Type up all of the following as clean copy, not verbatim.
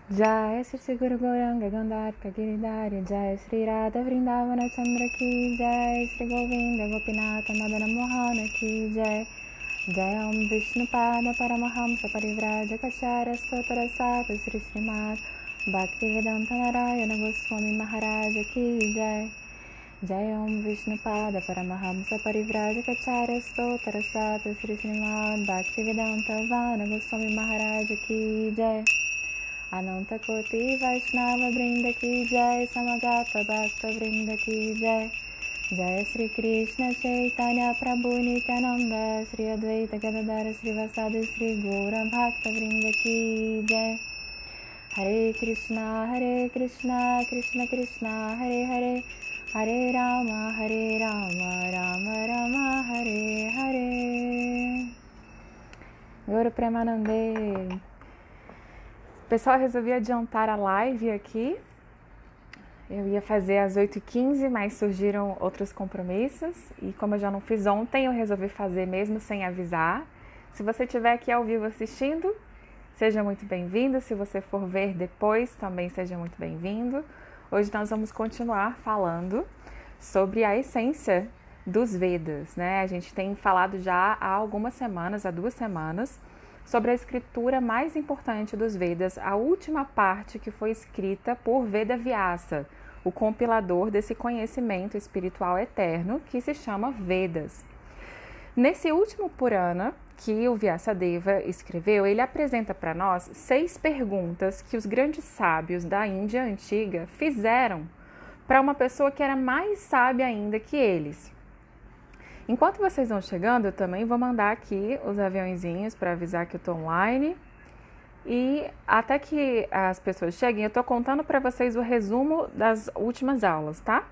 Jai Shri Guru Gauranga Gandharpa Giridhari Jai Shri Radha Vrindavana Chandra Ki Jai Shri Govinda Gopinatha Madana Mohana Ki Jai Jai Om Vishnu Pada Paramahamsa Parivrajakacarya Stotra Sata Shri Srimad Bhaktivedanta Narayana Goswami Maharaj Ki Jai Jai Om Vishnu Pada Paramahamsa Parivrajakacarya Stotra Sata Shri Srimad Bhaktivedanta Vana Goswami Maharaj Ki Jai Ananta Koti Vaishnava Vrinda Ki Jai Samagata Bhakta Vrinda Ki Jai Jai Shri Krishna Chaitanya Prabhu Nityananda Shri Advaita Gadadara Shri Vasadi Shri Gaura Bhakta Vrinda Ki Jai Hare Krishna Krishna Krishna Hare Hare Hare Rama Rama Rama Hare Hare. Gaura Premanande. Pessoal, eu resolvi adiantar a live aqui. Eu ia fazer às 8h15, mas surgiram outros compromissos. E como eu já não fiz ontem, eu resolvi fazer mesmo sem avisar. Se você estiver aqui ao vivo assistindo, seja muito bem-vindo. Se você for ver depois, também seja muito bem-vindo. Hoje nós vamos continuar falando sobre a essência dos Vedas, né? A gente tem falado já há algumas semanas, há 2 semanas, sobre a escritura mais importante dos Vedas, a última parte que foi escrita por Veda Vyasa, o compilador desse conhecimento espiritual eterno que se chama Vedas. Nesse último Purana que o Vyasadeva escreveu, ele apresenta para nós 6 perguntas que os grandes sábios da Índia antiga fizeram para uma pessoa que era mais sábia ainda que eles. Enquanto vocês vão chegando, eu também vou mandar aqui os aviãozinhos para avisar que eu estou online. E até que as pessoas cheguem, eu estou contando para vocês o resumo das últimas aulas, tá?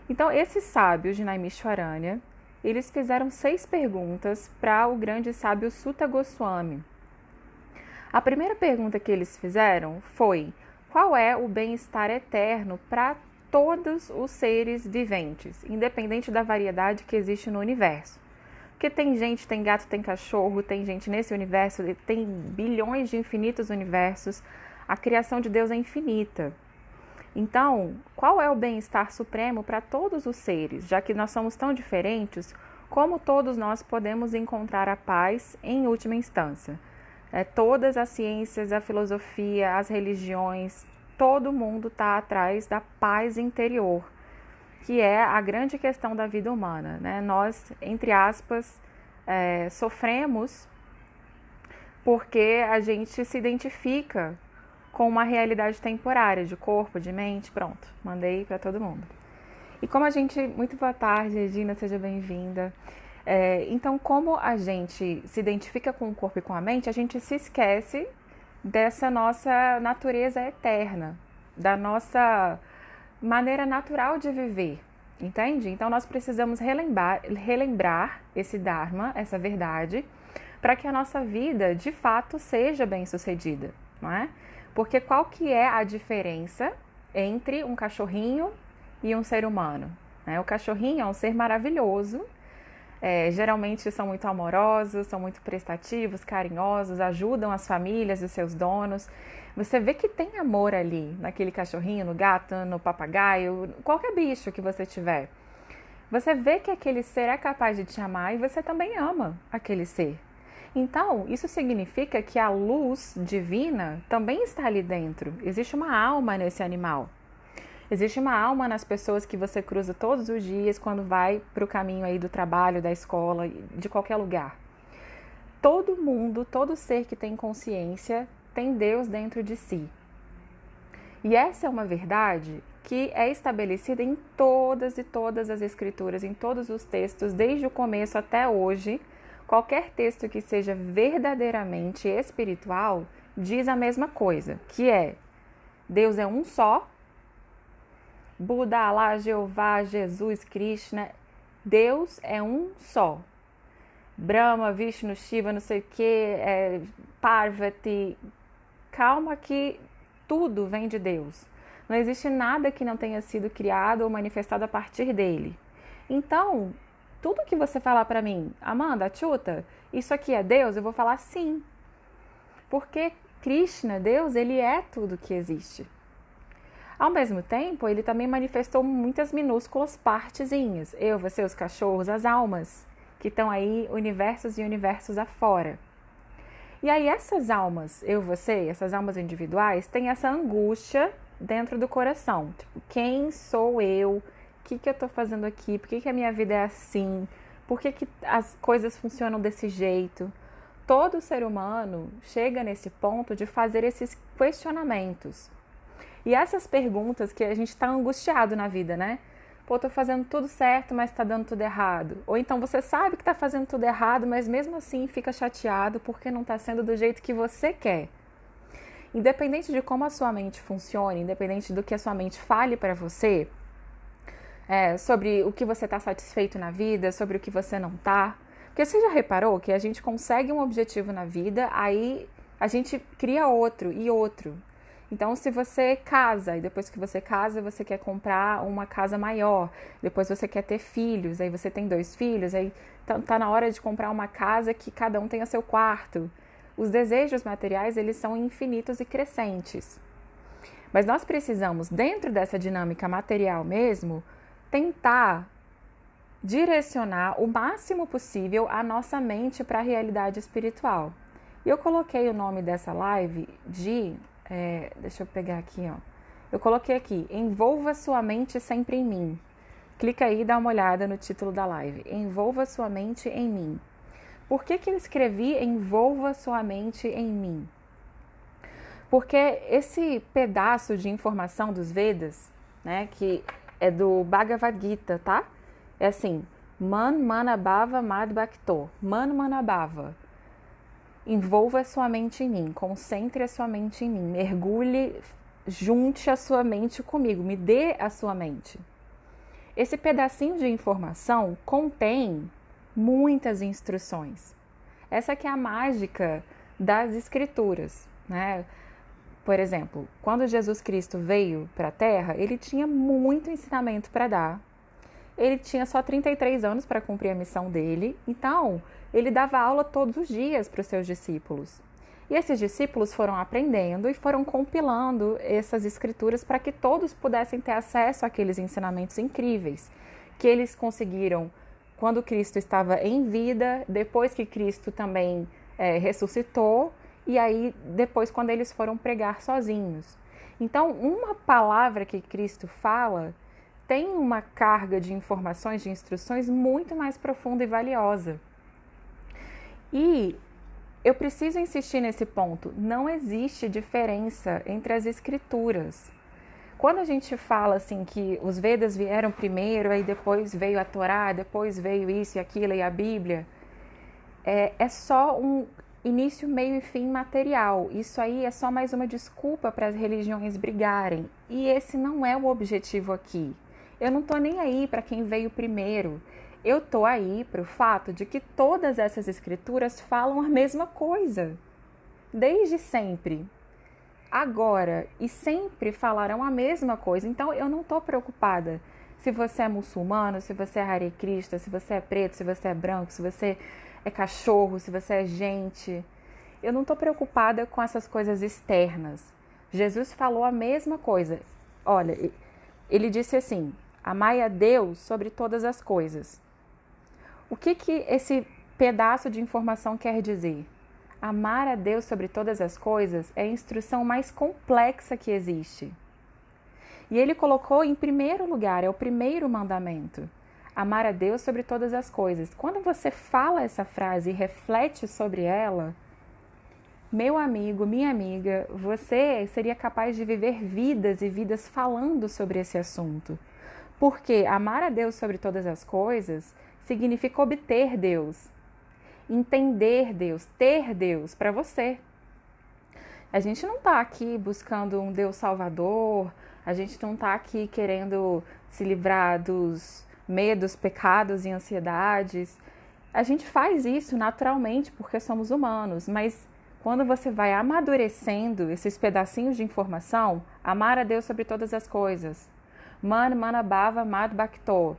Então, esses sábios de Naimishwaranya, eles fizeram 6 perguntas para o grande sábio Suta Goswami. A primeira pergunta que eles fizeram foi: qual é o bem-estar eterno para todos os seres viventes, independente da variedade que existe no universo? Porque tem gente, tem gato, tem cachorro, tem gente nesse universo, tem bilhões de infinitos universos. A criação de Deus é infinita. Então, qual é o bem-estar supremo para todos os seres? Já que nós somos tão diferentes, como todos nós podemos encontrar a paz em última instância? Todas as ciências, a filosofia, as religiões, todo mundo está atrás da paz interior, que é a grande questão da vida humana, né? Nós, entre aspas, sofremos porque a gente se identifica com uma realidade temporária, de corpo, de mente. Pronto, mandei para todo mundo. E como a gente... Muito boa tarde, Regina, seja bem-vinda. Então, como a gente se identifica com o corpo e com a mente, a gente se esquece dessa nossa natureza eterna, da nossa maneira natural de viver, entende? Então nós precisamos relembrar esse Dharma, essa verdade, para que a nossa vida de fato seja bem-sucedida, não é? Porque qual que é a diferença entre um cachorrinho e um ser humano? O cachorrinho é um ser maravilhoso. Geralmente são muito amorosos, são muito prestativos, carinhosos, ajudam as famílias e seus donos. Você vê que tem amor ali, naquele cachorrinho, no gato, no papagaio, qualquer bicho que você tiver. Você vê que aquele ser é capaz de te amar e você também ama aquele ser. Então, isso significa que a luz divina também está ali dentro. Existe uma alma nesse animal. Existe uma alma nas pessoas que você cruza todos os dias quando vai para o caminho aí do trabalho, da escola, de qualquer lugar. Todo mundo, todo ser que tem consciência, tem Deus dentro de si. E essa é uma verdade que é estabelecida em todas as escrituras, em todos os textos, desde o começo até hoje. Qualquer texto que seja verdadeiramente espiritual diz a mesma coisa, que é: Deus é um só. Buda, Alá, Jeová, Jesus, Krishna, Deus é um só. Brahma, Vishnu, Shiva, não sei o que, Parvati. Calma que tudo vem de Deus. Não existe nada que não tenha sido criado ou manifestado a partir dele. Então, tudo que você falar para mim: Amanda, Achuta, isso aqui é Deus? Eu vou falar sim. Porque Krishna, Deus, ele é tudo que existe. Ao mesmo tempo, ele também manifestou muitas minúsculas partezinhas. Eu, você, os cachorros, as almas, que estão aí universos e universos afora. E aí essas almas, eu, você, essas almas individuais, têm essa angústia dentro do coração. Tipo, quem sou eu? O que eu estou fazendo aqui? Por que a minha vida é assim? Por que as coisas funcionam desse jeito? Todo ser humano chega nesse ponto de fazer esses questionamentos. E essas perguntas que a gente está angustiado na vida, né? Pô, tô fazendo tudo certo, mas tá dando tudo errado. Ou então você sabe que tá fazendo tudo errado, mas mesmo assim fica chateado porque não tá sendo do jeito que você quer. Independente de como a sua mente funcione, independente do que a sua mente fale para você, sobre o que você está satisfeito na vida, sobre o que você não tá. Porque você já reparou que a gente consegue um objetivo na vida, aí a gente cria outro e outro. Então, se você casa, e depois que você casa, você quer comprar uma casa maior, depois você quer ter filhos, aí você tem 2 filhos, aí tá na hora de comprar uma casa que cada um tenha seu quarto. Os desejos materiais, eles são infinitos e crescentes. Mas nós precisamos, dentro dessa dinâmica material mesmo, tentar direcionar o máximo possível a nossa mente para a realidade espiritual. E eu coloquei o nome dessa live de... deixa eu pegar aqui, ó. Eu coloquei aqui, envolva sua mente sempre em mim. Clica aí e dá uma olhada no título da live. Envolva sua mente em mim. Por que eu escrevi envolva sua mente em mim? Porque esse pedaço de informação dos Vedas, né, que é do Bhagavad Gita, tá? É assim, Man Manabhava Mad Bhakto. Man Manabhava. Envolva a sua mente em mim, concentre a sua mente em mim, mergulhe, junte a sua mente comigo, me dê a sua mente. Esse pedacinho de informação contém muitas instruções. Essa que é a mágica das escrituras, né? Por exemplo, quando Jesus Cristo veio para a Terra, ele tinha muito ensinamento para dar. Ele tinha só 33 anos para cumprir a missão dele, então ele dava aula todos os dias para os seus discípulos. E esses discípulos foram aprendendo e foram compilando essas escrituras para que todos pudessem ter acesso àqueles ensinamentos incríveis que eles conseguiram quando Cristo estava em vida, depois que Cristo também ressuscitou, e aí depois quando eles foram pregar sozinhos. Então, uma palavra que Cristo fala tem uma carga de informações, de instruções muito mais profunda e valiosa. E eu preciso insistir nesse ponto, não existe diferença entre as escrituras. Quando a gente fala assim que os Vedas vieram primeiro, aí depois veio a Torá, depois veio isso e aquilo e a Bíblia, é só um início, meio e fim material. Isso aí é só mais uma desculpa para as religiões brigarem. E esse não é o objetivo aqui. Eu não estou nem aí para quem veio primeiro. Eu estou aí para o fato de que todas essas escrituras falam a mesma coisa. Desde sempre. Agora e sempre falarão a mesma coisa. Então eu não estou preocupada se você é muçulmano, se você é Hare Krishna, se você é preto, se você é branco, se você é cachorro, se você é gente. Eu não estou preocupada com essas coisas externas. Jesus falou a mesma coisa. Olha, ele disse assim: amai a Deus sobre todas as coisas. O que esse pedaço de informação quer dizer? Amar a Deus sobre todas as coisas é a instrução mais complexa que existe. E ele colocou em primeiro lugar, é o primeiro mandamento. Amar a Deus sobre todas as coisas. Quando você fala essa frase e reflete sobre ela, meu amigo, minha amiga, você seria capaz de viver vidas e vidas falando sobre esse assunto. Porque amar a Deus sobre todas as coisas significa obter Deus, entender Deus, ter Deus para você. A gente não está aqui buscando um Deus salvador, a gente não está aqui querendo se livrar dos medos, pecados e ansiedades. A gente faz isso naturalmente porque somos humanos, mas quando você vai amadurecendo esses pedacinhos de informação, amar a Deus sobre todas as coisas, Man Manabhava Mad Bhakto,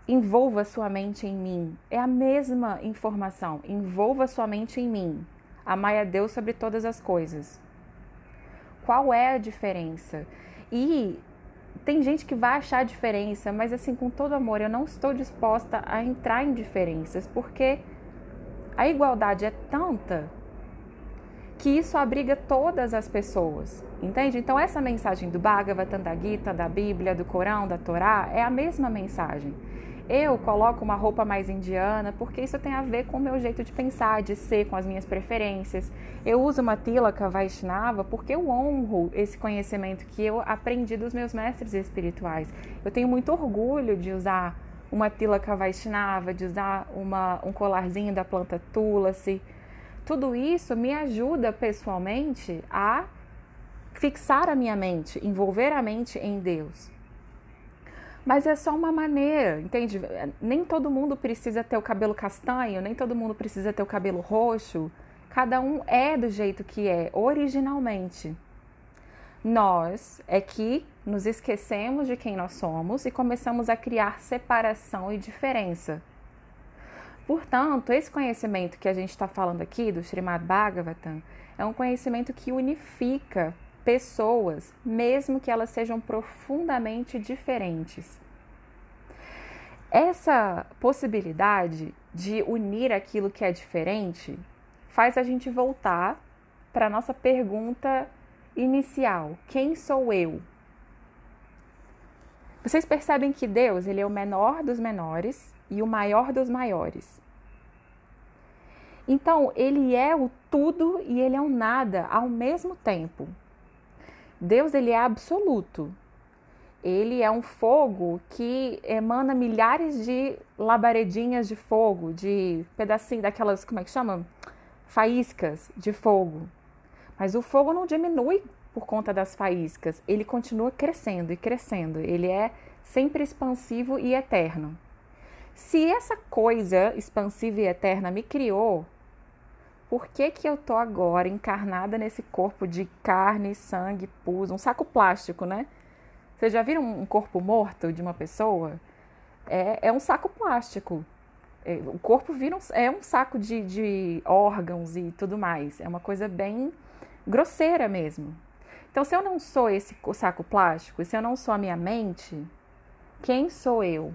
envolva sua mente em mim, é a mesma informação, envolva sua mente em mim. Amai a Deus sobre todas as coisas. Qual é a diferença? E tem gente que vai achar a diferença, mas assim, com todo amor, eu não estou disposta a entrar em diferenças, porque a igualdade é tanta que isso abriga todas as pessoas, entende? Então essa mensagem do Bhagavatam, da Gita, da Bíblia, do Corão, da Torá, é a mesma mensagem. Eu coloco uma roupa mais indiana porque isso tem a ver com o meu jeito de pensar, de ser, com as minhas preferências. Eu uso uma Tilaka Vaishnava porque eu honro esse conhecimento que eu aprendi dos meus mestres espirituais. Eu tenho muito orgulho de usar uma Tilaka Vaishnava, de usar um colarzinho da planta Tulasi. Tudo isso me ajuda pessoalmente a fixar a minha mente, envolver a mente em Deus. Mas é só uma maneira, entende? Nem todo mundo precisa ter o cabelo castanho, nem todo mundo precisa ter o cabelo roxo. Cada um é do jeito que é, originalmente. Nós é que nos esquecemos de quem nós somos e começamos a criar separação e diferença. Portanto, esse conhecimento que a gente está falando aqui, do Srimad Bhagavatam, é um conhecimento que unifica pessoas, mesmo que elas sejam profundamente diferentes. Essa possibilidade de unir aquilo que é diferente faz a gente voltar para a nossa pergunta inicial: quem sou eu? Vocês percebem que Deus, ele é o menor dos menores e o maior dos maiores. Então, ele é o tudo e ele é o nada ao mesmo tempo. Deus, ele é absoluto. Ele é um fogo que emana milhares de labaredinhas de fogo, de pedacinhos daquelas, como é que chama? Faíscas de fogo. Mas o fogo não diminui por conta das faíscas. Ele continua crescendo e crescendo. Ele é sempre expansivo e eterno. Se essa coisa expansiva e eterna me criou, por que que eu tô agora encarnada nesse corpo de carne, sangue, pus, um saco plástico, né? Vocês já viram um corpo morto de uma pessoa? É um saco plástico. O corpo é um saco de órgãos e tudo mais. É uma coisa bem grosseira mesmo. Então, se eu não sou esse saco plástico, se eu não sou a minha mente, quem sou eu?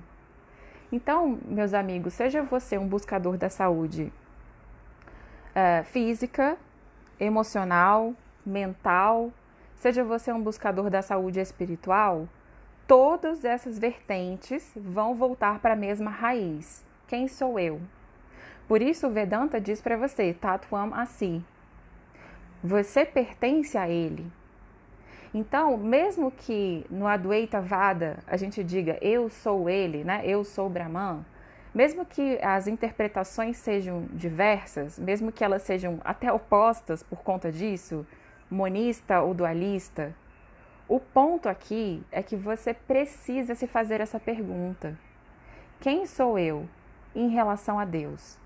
Então, meus amigos, seja você um buscador da saúde física, emocional, mental, seja você um buscador da saúde espiritual, todas essas vertentes vão voltar para a mesma raiz. Quem sou eu? Por isso o Vedanta diz para você, Tattvam Asi. Você pertence a ele. Então, mesmo que no Advaita Vada a gente diga eu sou ele, né? Eu sou Brahman, mesmo que as interpretações sejam diversas, mesmo que elas sejam até opostas por conta disso, monista ou dualista, o ponto aqui é que você precisa se fazer essa pergunta: quem sou eu em relação a Deus?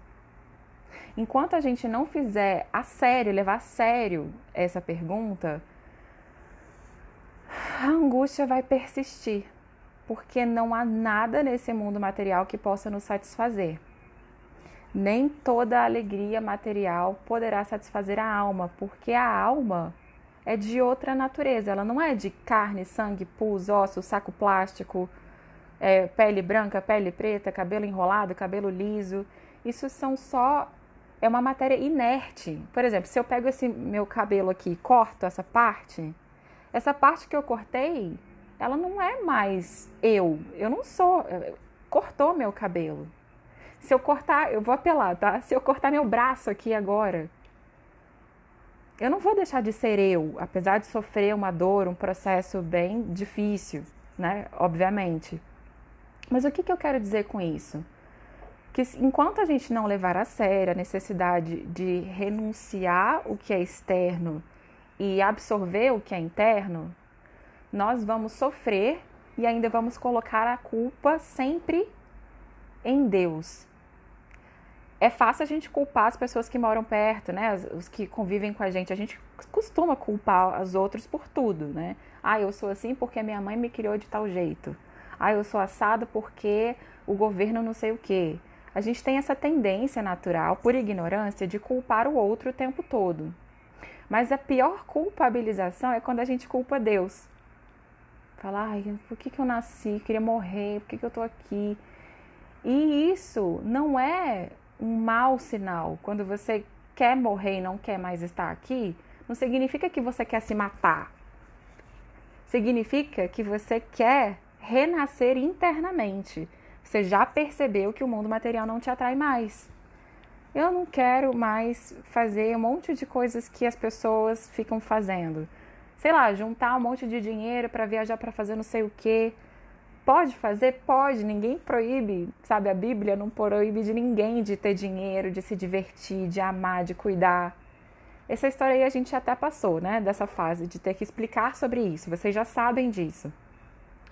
Enquanto a gente não fizer a sério, levar a sério essa pergunta, a angústia vai persistir, porque não há nada nesse mundo material que possa nos satisfazer. Nem toda a alegria material poderá satisfazer a alma, porque a alma é de outra natureza. Ela não é de carne, sangue, pus, osso, saco plástico, pele branca, pele preta, cabelo enrolado, cabelo liso. Isso é uma matéria inerte. Por exemplo, se eu pego esse meu cabelo aqui e corto essa parte que eu cortei, ela não é mais eu não sou, cortou meu cabelo. Se eu cortar, eu vou apelar, tá? Se eu cortar meu braço aqui agora, eu não vou deixar de ser eu, apesar de sofrer uma dor, um processo bem difícil, né? Obviamente. Mas o que eu quero dizer com isso? Que enquanto a gente não levar a sério a necessidade de renunciar o que é externo e absorver o que é interno, nós vamos sofrer e ainda vamos colocar a culpa sempre em Deus. É fácil a gente culpar as pessoas que moram perto, né? Os que convivem com a gente. A gente costuma culpar os outros por tudo, né? Ah, eu sou assim porque minha mãe me criou de tal jeito. Ah, eu sou assado porque o governo não sei o quê. A gente tem essa tendência natural, por ignorância, de culpar o outro o tempo todo. Mas a pior culpabilização é quando a gente culpa Deus. Falar, ai, por que eu nasci? Eu queria morrer, por que eu tô aqui? E isso não é um mau sinal. Quando você quer morrer e não quer mais estar aqui, não significa que você quer se matar. Significa que você quer renascer internamente. Você já percebeu que o mundo material não te atrai mais. Eu não quero mais fazer um monte de coisas que as pessoas ficam fazendo. Sei lá, juntar um monte de dinheiro para viajar para fazer não sei o quê. Pode fazer? Pode. Ninguém proíbe, sabe? A Bíblia não proíbe de ninguém de ter dinheiro, de se divertir, de amar, de cuidar. Essa história aí a gente até passou, né? Dessa fase de ter que explicar sobre isso. Vocês já sabem disso.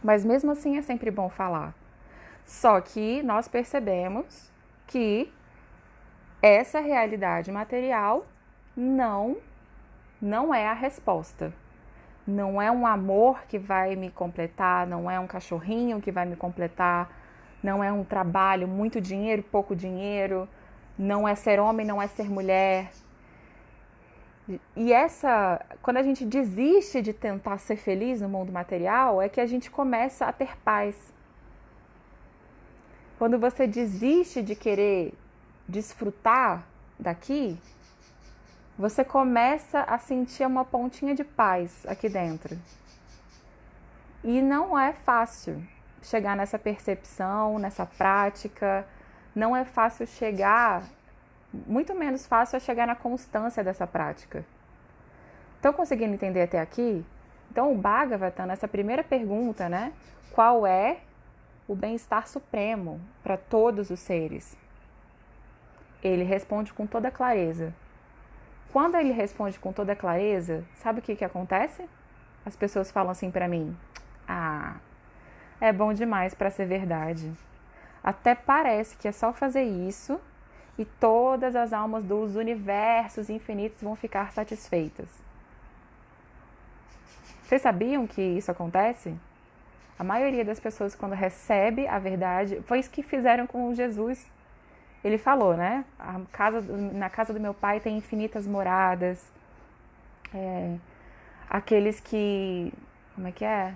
Mas mesmo assim é sempre bom falar. Só que nós percebemos que essa realidade material não é a resposta. Não é um amor que vai me completar, não é um cachorrinho que vai me completar, não é um trabalho, muito dinheiro, pouco dinheiro, não é ser homem, não é ser mulher. E quando a gente desiste de tentar ser feliz no mundo material, é que a gente começa a ter paz. Quando você desiste de querer desfrutar daqui, você começa a sentir uma pontinha de paz aqui dentro. E não é fácil chegar nessa percepção, nessa prática. Não é fácil chegar, muito menos fácil é chegar na constância dessa prática. Estão conseguindo entender até aqui? Então o Bhagavatam, nessa primeira pergunta, né? Qual é o bem-estar supremo para todos os seres? Ele responde com toda clareza. Quando ele responde com toda clareza, sabe o que acontece? As pessoas falam assim para mim: ah, é bom demais para ser verdade. Até parece que é só fazer isso e todas as almas dos universos infinitos vão ficar satisfeitas. Vocês sabiam que isso acontece? A maioria das pessoas, quando recebe a verdade, foi isso que fizeram com Jesus. Ele falou, né? Na casa do meu pai tem infinitas moradas. Aqueles que... Como é que é?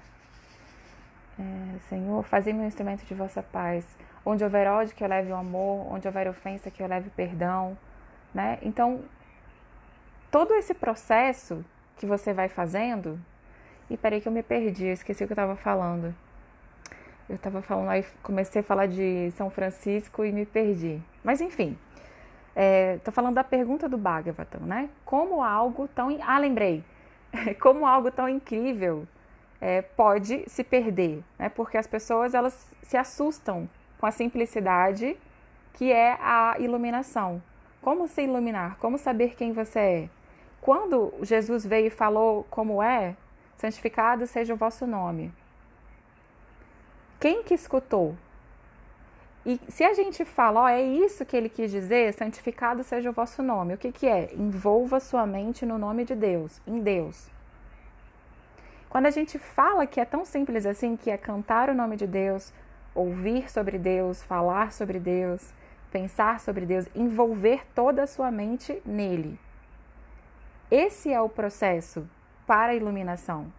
Senhor, fazei-me um instrumento de vossa paz. Onde houver ódio, que eu leve o amor. Onde houver ofensa, que eu leve o perdão. Né? Então, todo esse processo que você vai fazendo... E peraí que eu me perdi, eu esqueci o que eu estava falando. Eu estava falando, aí comecei a falar de São Francisco e me perdi. Mas enfim, estou falando da pergunta do Bhagavatam, né? Como algo tão... lembrei! Como algo tão incrível pode se perder, né? Porque as pessoas, elas se assustam com a simplicidade que é a iluminação. Como se iluminar? Como saber quem você é? Quando Jesus veio e falou como é, santificado seja o vosso nome. Quem que escutou? E se a gente fala, é isso que ele quis dizer, santificado seja o vosso nome. O que que é? Envolva sua mente no nome de Deus, em Deus. Quando a gente fala que é tão simples assim, que é cantar o nome de Deus, ouvir sobre Deus, falar sobre Deus, pensar sobre Deus, envolver toda a sua mente nele. Esse é o processo para a iluminação.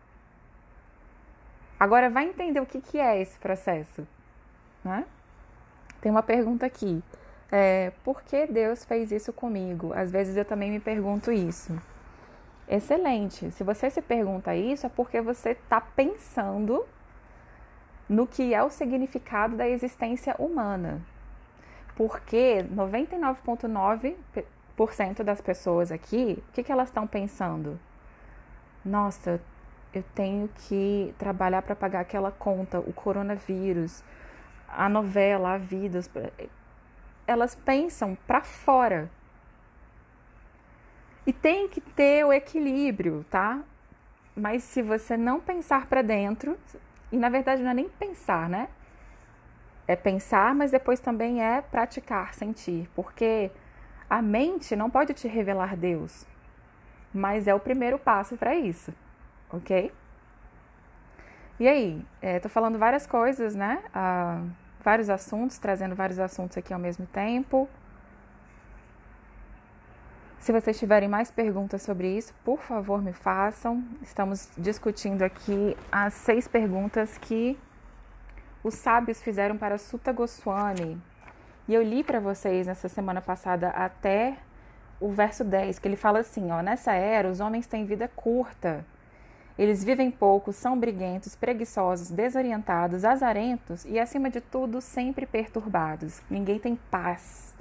Agora vai entender o que é esse processo, né? Tem uma pergunta aqui. Por que Deus fez isso comigo? Às vezes eu também me pergunto isso. Excelente. Se você se pergunta isso, é porque você está pensando no que é o significado da existência humana. Porque 99,9% das pessoas aqui, o que elas estão pensando? Nossa, eu tenho que trabalhar para pagar aquela conta, o coronavírus, a novela, a vida. Elas pensam para fora. E tem que ter o equilíbrio, tá? Mas se você não pensar para dentro, e na verdade não é nem pensar, né? É pensar, mas depois também é praticar, sentir. Porque a mente não pode te revelar Deus, mas é o primeiro passo para isso, ok? E aí, tô falando várias coisas, né? vários assuntos, trazendo vários assuntos aqui ao mesmo tempo. Se vocês tiverem mais perguntas sobre isso, por favor, me façam. Estamos discutindo aqui as 6 perguntas que os sábios fizeram para Sutta Goswami. E eu li para vocês nessa semana passada até o verso 10, que ele fala assim, ó: nessa era os homens têm vida curta. Eles vivem pouco, são briguentos, preguiçosos, desorientados, azarentos e, acima de tudo, sempre perturbados. Ninguém tem paz.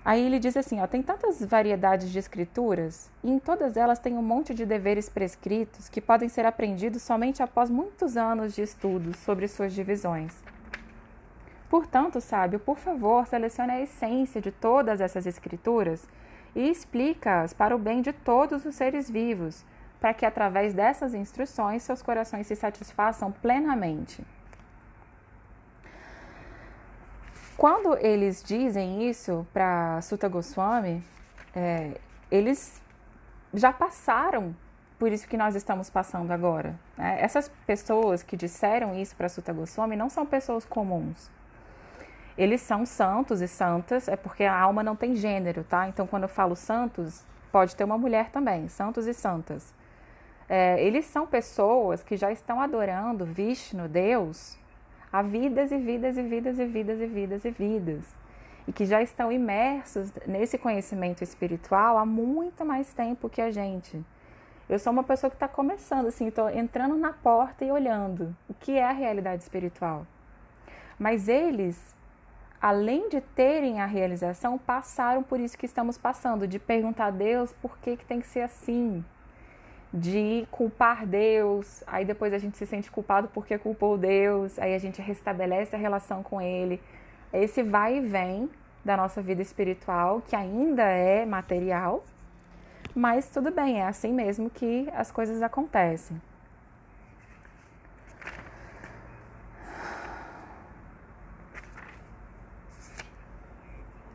Aí ele diz assim, ó: tem tantas variedades de escrituras e em todas elas tem um monte de deveres prescritos que podem ser aprendidos somente após muitos anos de estudos sobre suas divisões. Portanto, sábio, por favor, selecione a essência de todas essas escrituras e explica-as para o bem de todos os seres vivos, para que através dessas instruções seus corações se satisfaçam plenamente. Quando eles dizem isso para Sutta Goswami, eles já passaram por isso que nós estamos passando agora, né? Essas pessoas que disseram isso para Sutta Goswami não são pessoas comuns. Eles são santos e santas, é porque a alma não tem gênero, tá? Então, quando eu falo santos, pode ter uma mulher também, santos e santas. Eles são pessoas que já estão adorando Vishnu, Deus, há vidas e vidas e vidas e vidas e vidas e vidas. E que já estão imersos nesse conhecimento espiritual há muito mais tempo que a gente. Eu sou uma pessoa que está começando, assim, estou entrando na porta e olhando o que é a realidade espiritual. Mas eles, além de terem a realização, passaram por isso que estamos passando, de perguntar a Deus por que tem que ser assim, de culpar Deus, aí depois a gente se sente culpado porque culpou Deus, aí a gente restabelece a relação com Ele. Esse vai e vem da nossa vida espiritual, que ainda é material, mas tudo bem, é assim mesmo que as coisas acontecem.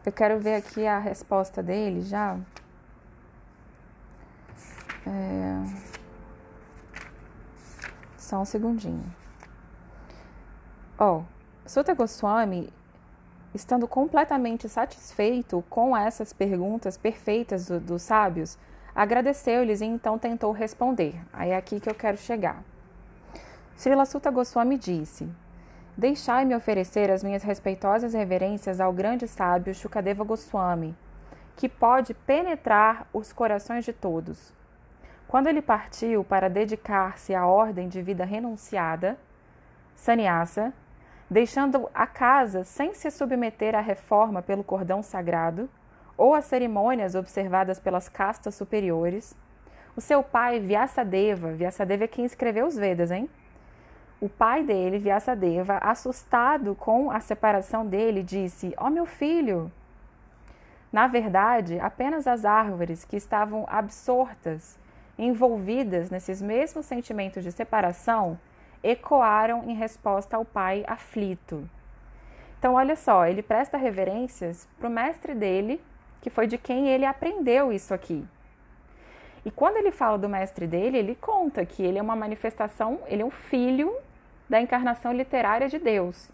Eu quero ver aqui a resposta dele já. Só um segundinho. Sutta Goswami, estando completamente satisfeito com essas perguntas perfeitas dos sábios, agradeceu-lhes e então tentou responder. Aí é aqui que eu quero chegar. Srila Sutta Goswami disse: deixai-me oferecer as minhas respeitosas reverências ao grande sábio Shukadeva Goswami, que pode penetrar os corações de todos. Quando ele partiu para dedicar-se à ordem de vida renunciada, sannyasa, deixando a casa sem se submeter à reforma pelo cordão sagrado ou às cerimônias observadas pelas castas superiores, o seu pai, Vyasadeva é quem escreveu os Vedas, hein? O pai dele, Vyasadeva, assustado com a separação dele, disse: ó meu filho! Na verdade, apenas as árvores que estavam absortas, envolvidas nesses mesmos sentimentos de separação, ecoaram em resposta ao pai aflito. Então, olha só, ele presta reverências para o mestre dele, que foi de quem ele aprendeu isso aqui. E quando ele fala do mestre dele, ele conta que ele é uma manifestação, ele é um filho da encarnação literária de Deus.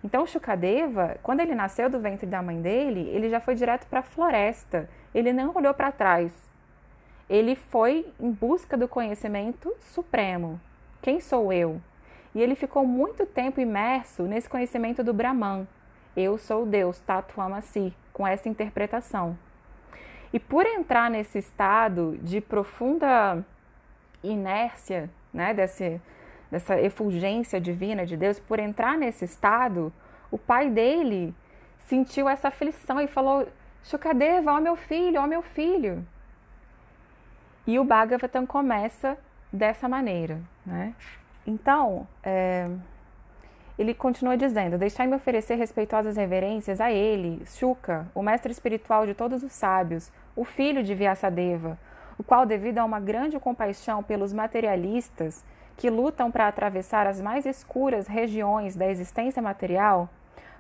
Então, Shukadeva, quando ele nasceu do ventre da mãe dele, ele já foi direto para a floresta, ele não olhou para trás. Ele foi em busca do conhecimento supremo. Quem sou eu? E ele ficou muito tempo imerso nesse conhecimento do Brahman. Eu sou Deus, Tatvamasi, com essa interpretação. E por entrar nesse estado de profunda inércia, né, dessa efulgência divina de Deus, por entrar nesse estado, o pai dele sentiu essa aflição e falou: Shukadeva, ó meu filho, ó meu filho. E o Bhagavatam começa dessa maneira, né? Então, ele continua dizendo: deixai-me oferecer respeitosas reverências a ele, Shuka, o mestre espiritual de todos os sábios, o filho de Vyasadeva, o qual, devido a uma grande compaixão pelos materialistas que lutam para atravessar as mais escuras regiões da existência material,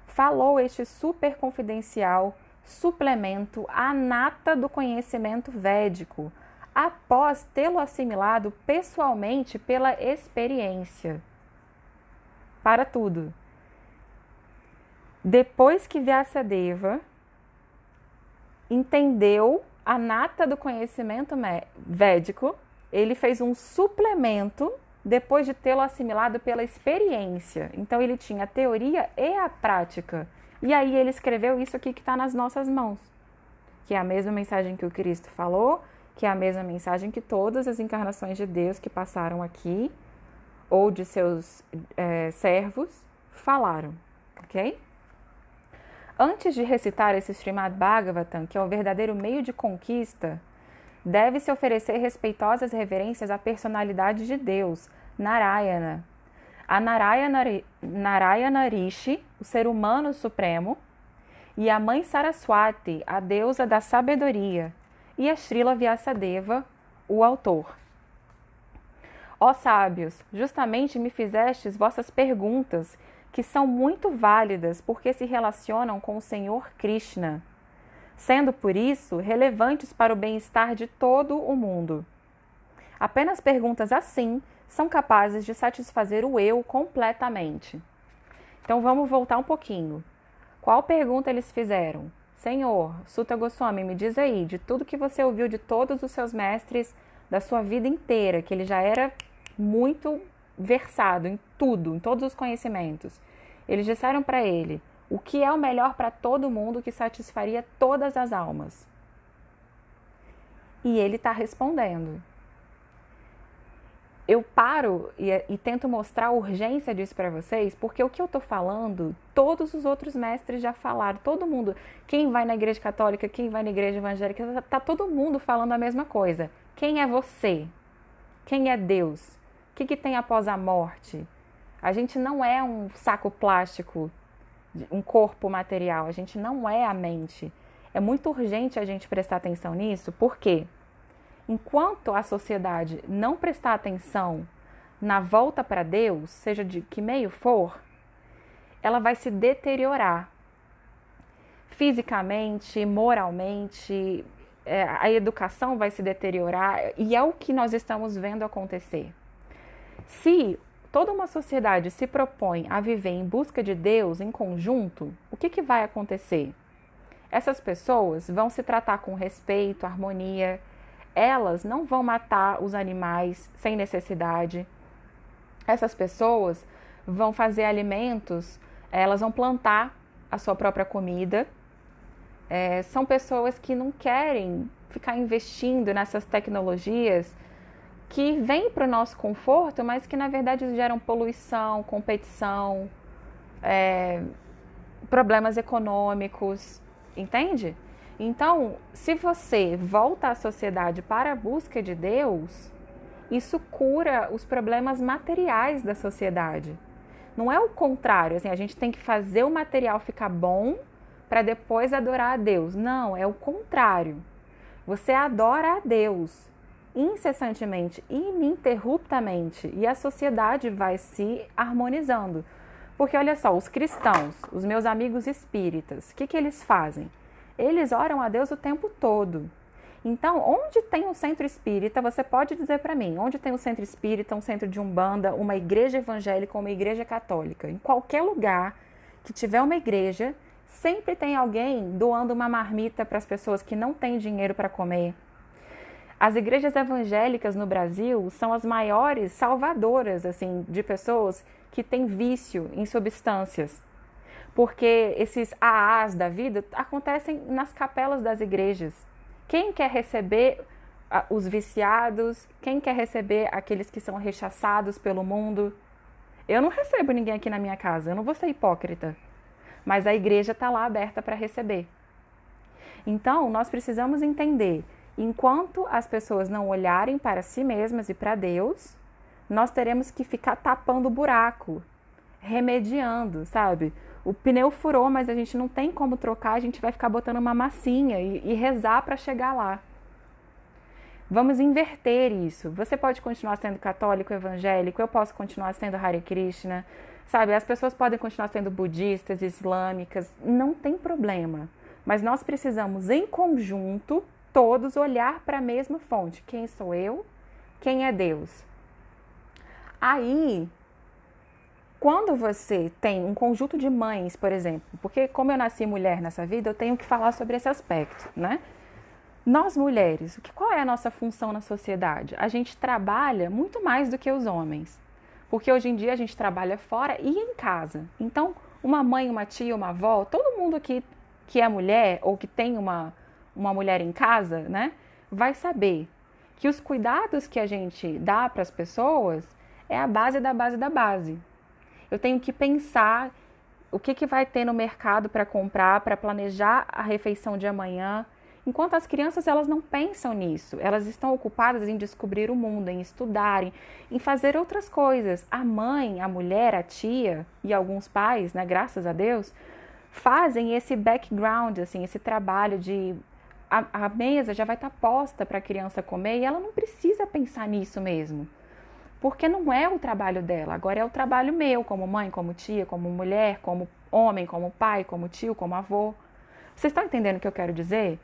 falou este super confidencial suplemento à nata do conhecimento védico, após tê-lo assimilado pessoalmente pela experiência. Para tudo. Depois que Vyasadeva entendeu a nata do conhecimento védico, ele fez um suplemento depois de tê-lo assimilado pela experiência. Então ele tinha a teoria e a prática. E aí ele escreveu isso aqui que está nas nossas mãos, que é a mesma mensagem que o Cristo falou, que é a mesma mensagem que todas as encarnações de Deus que passaram aqui, ou de seus servos, falaram, ok? Antes de recitar esse Srimad Bhagavatam, que é o verdadeiro meio de conquista, deve-se oferecer respeitosas reverências à personalidade de Deus, Narayana. A Narayana Rishi, o ser humano supremo, e a mãe Saraswati, a deusa da sabedoria, e a Srila Vyasadeva, o autor. Ó sábios, justamente me fizestes vossas perguntas, que são muito válidas porque se relacionam com o Senhor Krishna, sendo por isso relevantes para o bem-estar de todo o mundo. Apenas perguntas assim são capazes de satisfazer o eu completamente. Então vamos voltar um pouquinho. Qual pergunta eles fizeram? Senhor, Suta Goswami, me diz aí, de tudo que você ouviu de todos os seus mestres da sua vida inteira, que ele já era muito versado em tudo, em todos os conhecimentos. Eles disseram para ele, o que é o melhor para todo mundo que satisfaria todas as almas? E ele está respondendo. Eu paro e tento mostrar a urgência disso para vocês, porque o que eu estou falando, todos os outros mestres já falaram, todo mundo, quem vai na igreja católica, quem vai na igreja evangélica, está todo mundo falando a mesma coisa. Quem é você? Quem é Deus? O que tem após a morte? A gente não é um saco plástico, um corpo material, a gente não é a mente. É muito urgente a gente prestar atenção nisso, por quê? Enquanto a sociedade não prestar atenção na volta para Deus, seja de que meio for, ela vai se deteriorar fisicamente, moralmente, a educação vai se deteriorar e é o que nós estamos vendo acontecer. Se toda uma sociedade se propõe a viver em busca de Deus em conjunto, o que vai acontecer? Essas pessoas vão se tratar com respeito, harmonia. Elas não vão matar os animais sem necessidade. Essas pessoas vão fazer alimentos, elas vão plantar a sua própria comida. São pessoas que não querem ficar investindo nessas tecnologias que vêm para o nosso conforto, mas que na verdade geram poluição, competição, problemas econômicos, entende? Então, se você volta à sociedade para a busca de Deus, isso cura os problemas materiais da sociedade. Não é o contrário, assim, a gente tem que fazer o material ficar bom para depois adorar a Deus. Não, é o contrário. Você adora a Deus incessantemente, ininterruptamente, e a sociedade vai se harmonizando. Porque olha só, os cristãos, os meus amigos espíritas, o que eles fazem? Eles oram a Deus o tempo todo. Então, onde tem um centro espírita, você pode dizer para mim, onde tem um centro espírita, um centro de umbanda, uma igreja evangélica, uma igreja católica, em qualquer lugar que tiver uma igreja, sempre tem alguém doando uma marmita para as pessoas que não têm dinheiro para comer. As igrejas evangélicas no Brasil são as maiores salvadoras assim, de pessoas que têm vício em substâncias. Porque esses AAs da vida acontecem nas capelas das igrejas. Quem quer receber os viciados? Quem quer receber aqueles que são rechaçados pelo mundo? Eu não recebo ninguém aqui na minha casa, eu não vou ser hipócrita. Mas a igreja está lá aberta para receber. Então, nós precisamos entender, enquanto as pessoas não olharem para si mesmas e para Deus, nós teremos que ficar tapando o buraco, remediando, sabe? O pneu furou, mas a gente não tem como trocar, a gente vai ficar botando uma massinha e rezar para chegar lá. Vamos inverter isso. Você pode continuar sendo católico, evangélico, eu posso continuar sendo Hare Krishna, sabe? As pessoas podem continuar sendo budistas, islâmicas, não tem problema. Mas nós precisamos, em conjunto, todos olhar para a mesma fonte. Quem sou eu? Quem é Deus? Aí Quando você tem um conjunto de mães, por exemplo, porque como eu nasci mulher nessa vida, eu tenho que falar sobre esse aspecto, né? Nós mulheres, qual é a nossa função na sociedade? A gente trabalha muito mais do que os homens, porque hoje em dia a gente trabalha fora e em casa. Então, uma mãe, uma tia, uma avó, todo mundo que é mulher ou que tem uma mulher em casa, né, vai saber que os cuidados que a gente dá para as pessoas é a base da base da base. Eu tenho que pensar o que vai ter no mercado para comprar, para planejar a refeição de amanhã. Enquanto as crianças, elas não pensam nisso. Elas estão ocupadas em descobrir o mundo, em estudarem, em fazer outras coisas. A mãe, a mulher, a tia e alguns pais, né, graças a Deus, fazem esse background, assim, esse trabalho de a mesa já vai estar posta para a criança comer e ela não precisa pensar nisso mesmo. Porque não é o trabalho dela, agora é o trabalho meu, como mãe, como tia, como mulher, como homem, como pai, como tio, como avô. Vocês estão entendendo o que eu quero dizer?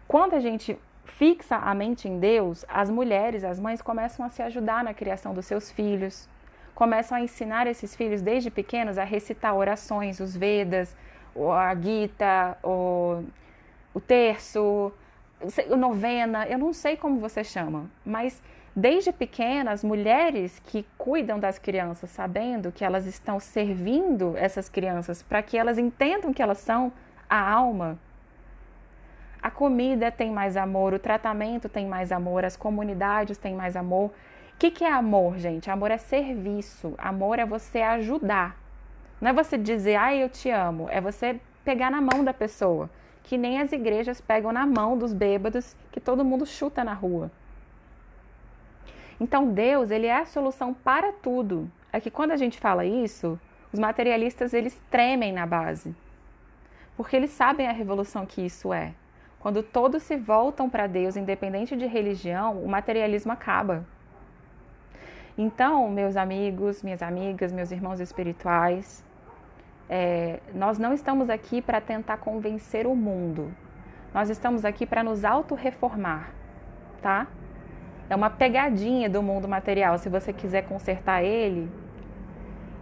Quando a gente fixa a mente em Deus, as mulheres, as mães começam a se ajudar na criação dos seus filhos, começam a ensinar esses filhos desde pequenos a recitar orações, os Vedas, a Gita, o terço, a novena, eu não sei como você chama, mas desde pequenas, mulheres que cuidam das crianças, sabendo que elas estão servindo essas crianças para que elas entendam que elas são a alma. A comida tem mais amor, o tratamento tem mais amor, as comunidades têm mais amor. O que é amor, gente? Amor é serviço, amor é você ajudar. Não é você dizer, ai, eu te amo, é você pegar na mão da pessoa, que nem as igrejas pegam na mão dos bêbados que todo mundo chuta na rua. Então Deus, ele é a solução para tudo. É que quando a gente fala isso, os materialistas, eles tremem na base. Porque eles sabem a revolução que isso é. Quando todos se voltam para Deus, independente de religião, o materialismo acaba. Então, meus amigos, minhas amigas, meus irmãos espirituais, nós não estamos aqui para tentar convencer o mundo. Nós estamos aqui para nos auto-reformar, tá? É uma pegadinha do mundo material. Se você quiser consertar ele,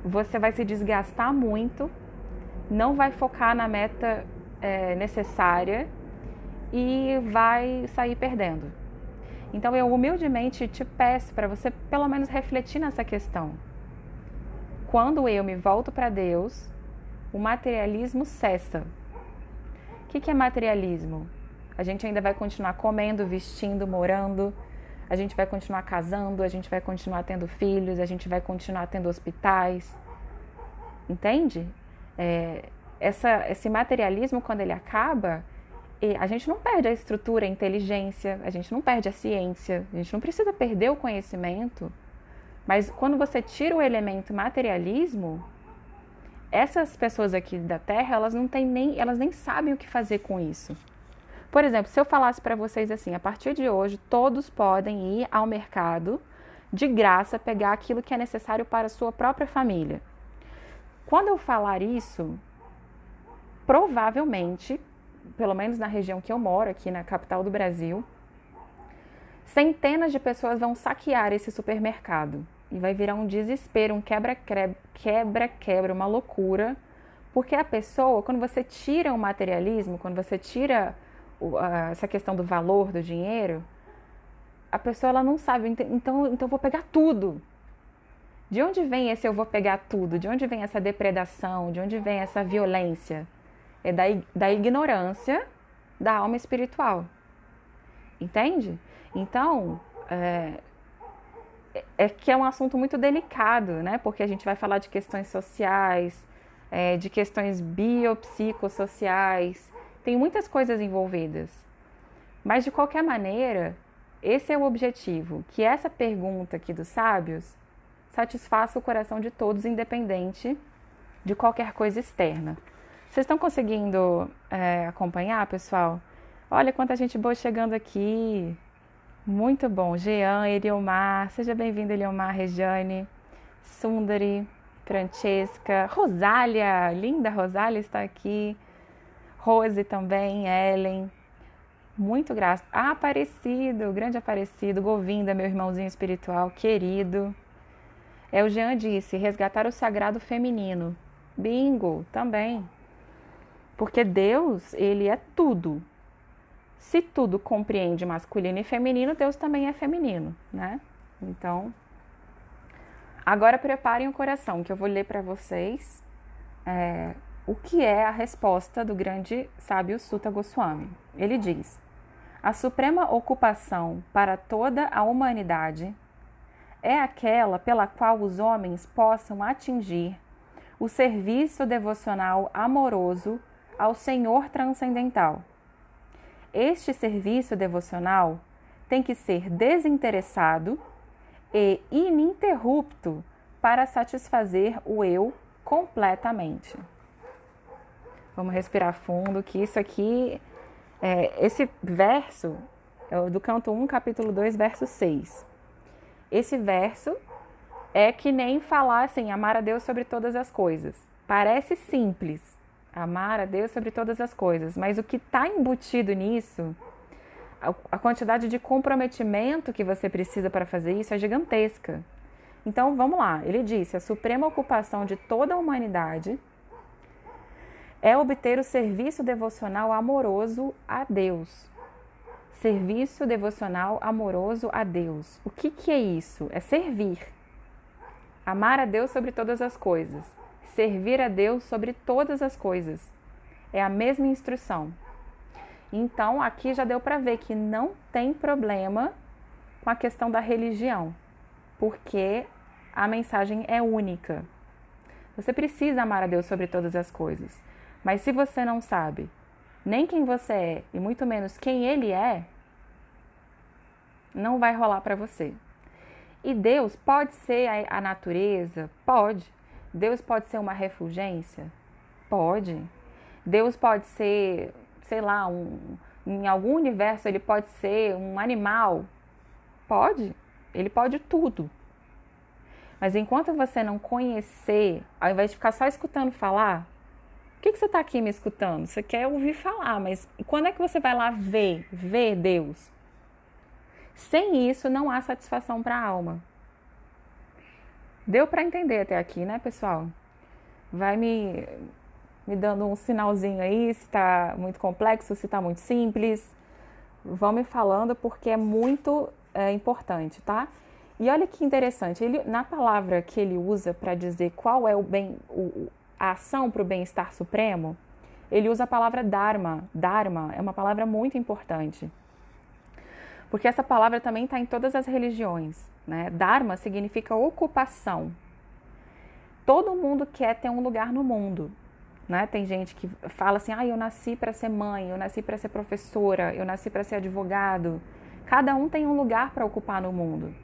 você vai se desgastar muito, não vai focar na meta necessária e vai sair perdendo. Então eu humildemente te peço para você pelo menos refletir nessa questão. Quando eu me volto para Deus, o materialismo cessa. O que é materialismo? A gente ainda vai continuar comendo, vestindo, morando, a gente vai continuar casando, a gente vai continuar tendo filhos, a gente vai continuar tendo hospitais. Entende? Esse materialismo, quando ele acaba, a gente não perde a estrutura, a inteligência, a gente não perde a ciência, a gente não precisa perder o conhecimento. Mas quando você tira o elemento materialismo, essas pessoas aqui da Terra, elas nem sabem o que fazer com isso. Por exemplo, se eu falasse para vocês assim, a partir de hoje, todos podem ir ao mercado de graça pegar aquilo que é necessário para a sua própria família. Quando eu falar isso, provavelmente, pelo menos na região que eu moro, aqui na capital do Brasil, centenas de pessoas vão saquear esse supermercado. E vai virar um desespero, um quebra-quebra, uma loucura. Porque a pessoa, quando você tira o materialismo, quando você tira essa questão do valor do dinheiro, a pessoa ela não sabe, então eu vou pegar tudo. De onde vem esse eu vou pegar tudo? De onde vem essa depredação? De onde vem essa violência? É da ignorância da alma espiritual. Entende? Então, que é um assunto muito delicado, né? Porque a gente vai falar de questões sociais, de questões biopsicossociais, tem muitas coisas envolvidas. Mas, de qualquer maneira, esse é o objetivo, que essa pergunta aqui dos sábios satisfaça o coração de todos, independente de qualquer coisa externa. Vocês estão conseguindo acompanhar, pessoal? Olha quanta gente boa chegando aqui. Muito bom. Jean, Eliomar, seja bem-vindo, Eliomar, Regiane, Sundari, Francesca, Rosália, linda Rosália está aqui. Rose também, Ellen, muito graça. Aparecido, grande Aparecido, Govinda, meu irmãozinho espiritual, querido. O Jean disse, resgatar o sagrado feminino. Bingo, também. Porque Deus, ele é tudo. Se tudo compreende masculino e feminino, Deus também é feminino, né? Então, agora preparem o coração, que eu vou ler para vocês o que é a resposta do grande sábio Sutta Goswami. Ele diz: a suprema ocupação para toda a humanidade é aquela pela qual os homens possam atingir o serviço devocional amoroso ao Senhor transcendental. Este serviço devocional tem que ser desinteressado e ininterrupto para satisfazer o eu completamente. Vamos respirar fundo, que isso aqui, esse verso é do canto 1, capítulo 2, verso 6. Esse verso é que nem falar assim, amar a Deus sobre todas as coisas. Parece simples, amar a Deus sobre todas as coisas, mas o que está embutido nisso, a quantidade de comprometimento que você precisa para fazer isso é gigantesca. Então, vamos lá. Ele disse, a suprema ocupação de toda a humanidade é obter o serviço devocional amoroso a Deus. Serviço devocional amoroso a Deus. O que é isso? É servir. Amar a Deus sobre todas as coisas. Servir a Deus sobre todas as coisas. É a mesma instrução. Então, aqui já deu para ver que não tem problema com a questão da religião, porque a mensagem é única. Você precisa amar a Deus sobre todas as coisas, mas se você não sabe nem quem você é e muito menos quem Ele é, não vai rolar para você. E Deus pode ser a natureza? Pode. Deus pode ser uma refulgência? Pode. Deus pode ser, sei lá, em algum universo ele pode ser um animal? Pode. Ele pode tudo. Mas enquanto você não conhecer, ao invés de ficar só escutando falar, por que você está aqui me escutando? Você quer ouvir falar, mas quando é que você vai lá ver Deus? Sem isso, não há satisfação para a alma. Deu para entender até aqui, né, pessoal? Vai me dando um sinalzinho aí, se está muito complexo, se está muito simples. Vão me falando, porque é muito importante, tá? E olha que interessante, na palavra que ele usa para dizer qual é a ação para o bem-estar supremo, ele usa a palavra Dharma. Dharma é uma palavra muito importante. Porque essa palavra também está em todas as religiões, né? Dharma significa ocupação. Todo mundo quer ter um lugar no mundo, né? Tem gente que fala assim, eu nasci para ser mãe, eu nasci para ser professora, eu nasci para ser advogado. Cada um tem um lugar para ocupar no mundo.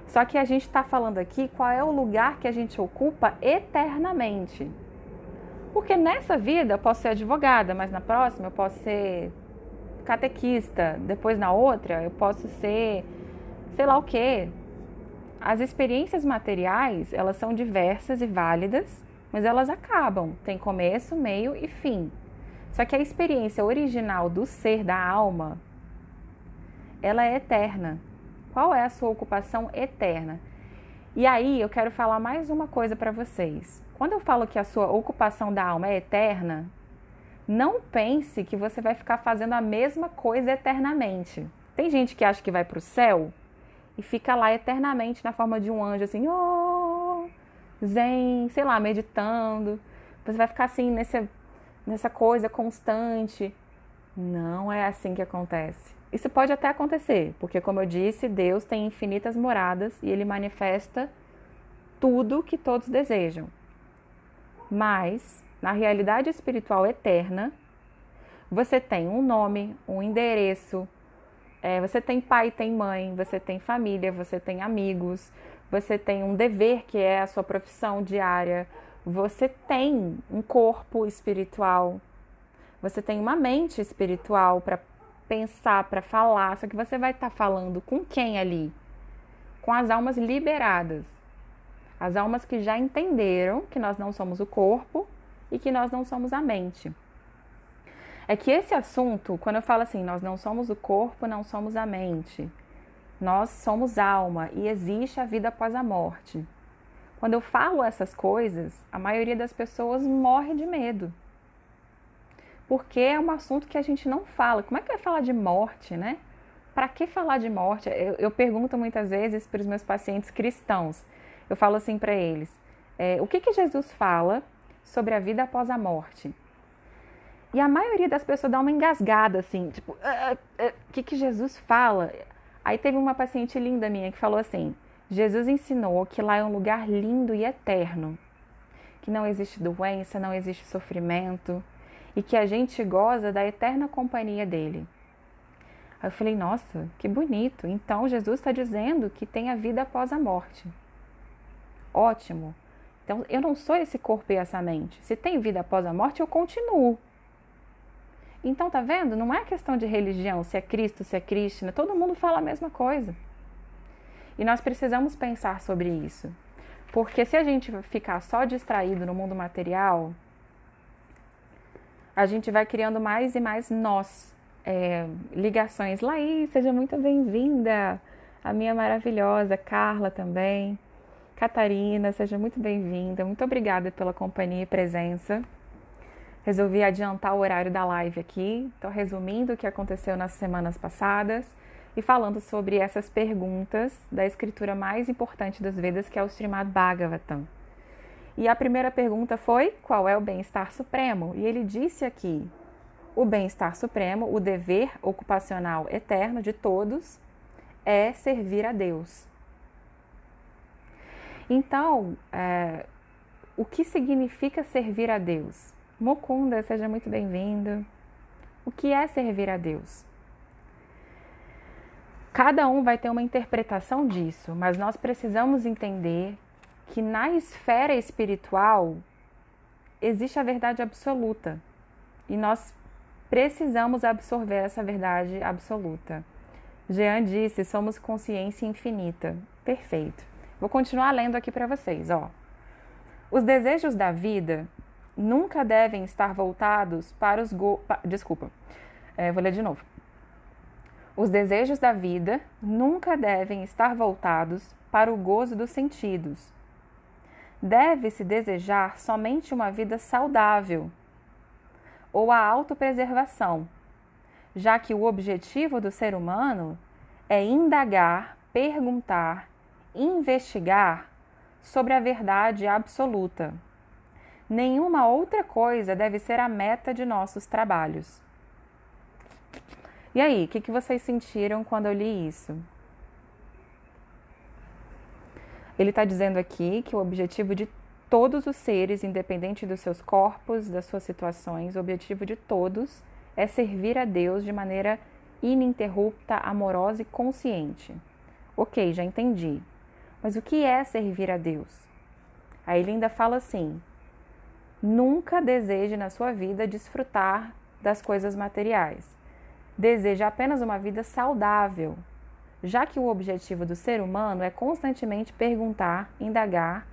Só que a gente está falando aqui qual é o lugar que a gente ocupa eternamente. Porque nessa vida eu posso ser advogada, mas na próxima eu posso ser catequista, depois na outra eu posso ser sei lá o quê. As experiências materiais, elas são diversas e válidas, mas elas acabam, tem começo, meio e fim. Só que a experiência original do ser, da alma, ela é eterna. Qual é a sua ocupação eterna? E aí eu quero falar mais uma coisa para vocês. Quando eu falo que a sua ocupação da alma é eterna, não pense que você vai ficar fazendo a mesma coisa eternamente. Tem gente que acha que vai para o céu e fica lá eternamente na forma de um anjo, assim, zen, sei lá, meditando. Você vai ficar assim nessa coisa constante. Não é assim que acontece. Isso pode até acontecer, porque como eu disse, Deus tem infinitas moradas e Ele manifesta tudo que todos desejam. Mas, na realidade espiritual eterna, você tem um nome, um endereço, você tem pai, tem mãe, você tem família, você tem amigos, você tem um dever que é a sua profissão diária, você tem um corpo espiritual, você tem uma mente espiritual para pensar, para falar, só que você vai estar falando com quem ali? Com as almas liberadas. As almas que já entenderam que nós não somos o corpo e que nós não somos a mente. É que esse assunto, quando eu falo assim, nós não somos o corpo, não somos a mente, Nós somos alma e existe a vida após a morte. Quando eu falo essas coisas, a maioria das pessoas morre de medo. Porque é um assunto que a gente não fala. Como é que vai falar de morte, né? Para que falar de morte? Eu pergunto muitas vezes para os meus pacientes cristãos. Eu falo assim para eles: o que Jesus fala sobre a vida após a morte? E a maioria das pessoas dá uma engasgada assim, tipo, o que Jesus fala? Aí teve uma paciente linda minha que falou assim: Jesus ensinou que lá é um lugar lindo e eterno, que não existe doença, não existe sofrimento e que a gente goza da eterna companhia dele. Aí eu falei: nossa, que bonito. Então Jesus está dizendo que tem a vida após a morte. Ótimo. Então eu não sou esse corpo e essa mente. Se tem vida após a morte, eu continuo. Então, tá vendo? Não é questão de religião, se é Cristo, se é Krishna, todo mundo fala a mesma coisa. E nós precisamos pensar sobre isso. Porque se a gente ficar só distraído no mundo material, a gente vai criando mais e mais ligações. Laís, seja muito bem-vinda. A minha maravilhosa Carla também. Catarina, seja muito bem-vinda. Muito obrigada pela companhia e presença. Resolvi adiantar o horário da live aqui. Estou resumindo o que aconteceu nas semanas passadas e falando sobre essas perguntas da escritura mais importante das Vedas, que é o Srimad Bhagavatam. E a primeira pergunta foi: qual é o bem-estar supremo? E ele disse aqui: o bem-estar supremo, o dever ocupacional eterno de todos é servir a Deus. Então, o que significa servir a Deus? Mukunda, seja muito bem-vindo. O que é servir a Deus? Cada um vai ter uma interpretação disso, mas nós precisamos entender que na esfera espiritual existe a verdade absoluta e nós precisamos absorver essa verdade absoluta. Jean disse: somos consciência infinita. Perfeito. Vou continuar lendo aqui para vocês, ó. Os desejos da vida nunca devem estar voltados para os vou ler de novo. Os desejos da vida nunca devem estar voltados para o gozo dos sentidos. Deve-se desejar somente uma vida saudável ou a autopreservação, já que o objetivo do ser humano é indagar, perguntar, investigar sobre a verdade absoluta. Nenhuma outra coisa deve ser a meta de nossos trabalhos. E aí, o que vocês sentiram quando eu li isso? Ele está dizendo aqui que o objetivo de todos os seres, independente dos seus corpos, das suas situações, o objetivo de todos é servir a Deus de maneira ininterrupta, amorosa e consciente. Ok, já entendi. Mas o que é servir a Deus? Aí ele ainda fala assim: nunca deseje na sua vida desfrutar das coisas materiais. Deseje apenas uma vida saudável, já que o objetivo do ser humano é constantemente perguntar, indagar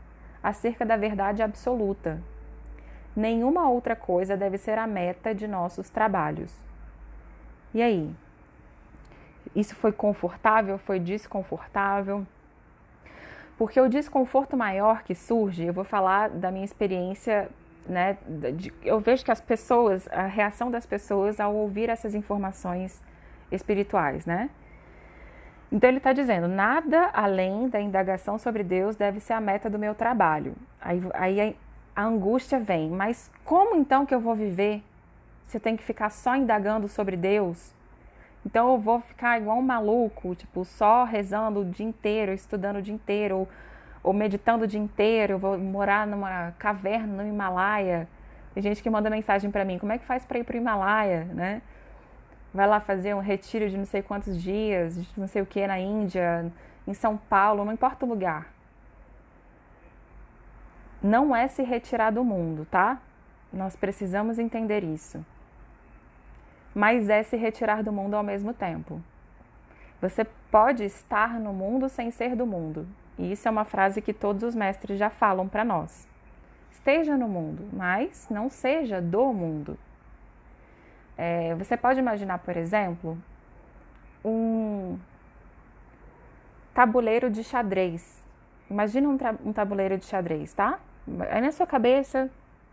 acerca da verdade absoluta. Nenhuma outra coisa deve ser a meta de nossos trabalhos. E aí? Isso foi confortável? Foi desconfortável? Porque o desconforto maior que surge, eu vou falar da minha experiência, né? Eu vejo que as pessoas, a reação das pessoas ao ouvir essas informações espirituais, né? Então ele está dizendo: nada além da indagação sobre Deus deve ser a meta do meu trabalho. Aí a angústia vem: mas como então que eu vou viver? Você tem que ficar só indagando sobre Deus? Então eu vou ficar igual um maluco, tipo, só rezando o dia inteiro, estudando o dia inteiro, ou meditando o dia inteiro, eu vou morar numa caverna no Himalaia. Tem gente que manda mensagem para mim: como é que faz para ir para o Himalaia, né? Vai lá fazer um retiro de não sei quantos dias, de não sei o que, na Índia, em São Paulo, não importa o lugar. Não é se retirar do mundo, tá? Nós precisamos entender isso. Mas é se retirar do mundo ao mesmo tempo. Você pode estar no mundo sem ser do mundo. E isso é uma frase que todos os mestres já falam para nós. Esteja no mundo, mas não seja do mundo. Você pode imaginar, por exemplo, tabuleiro de xadrez. Imagina um tabuleiro de xadrez, tá? Aí na sua cabeça,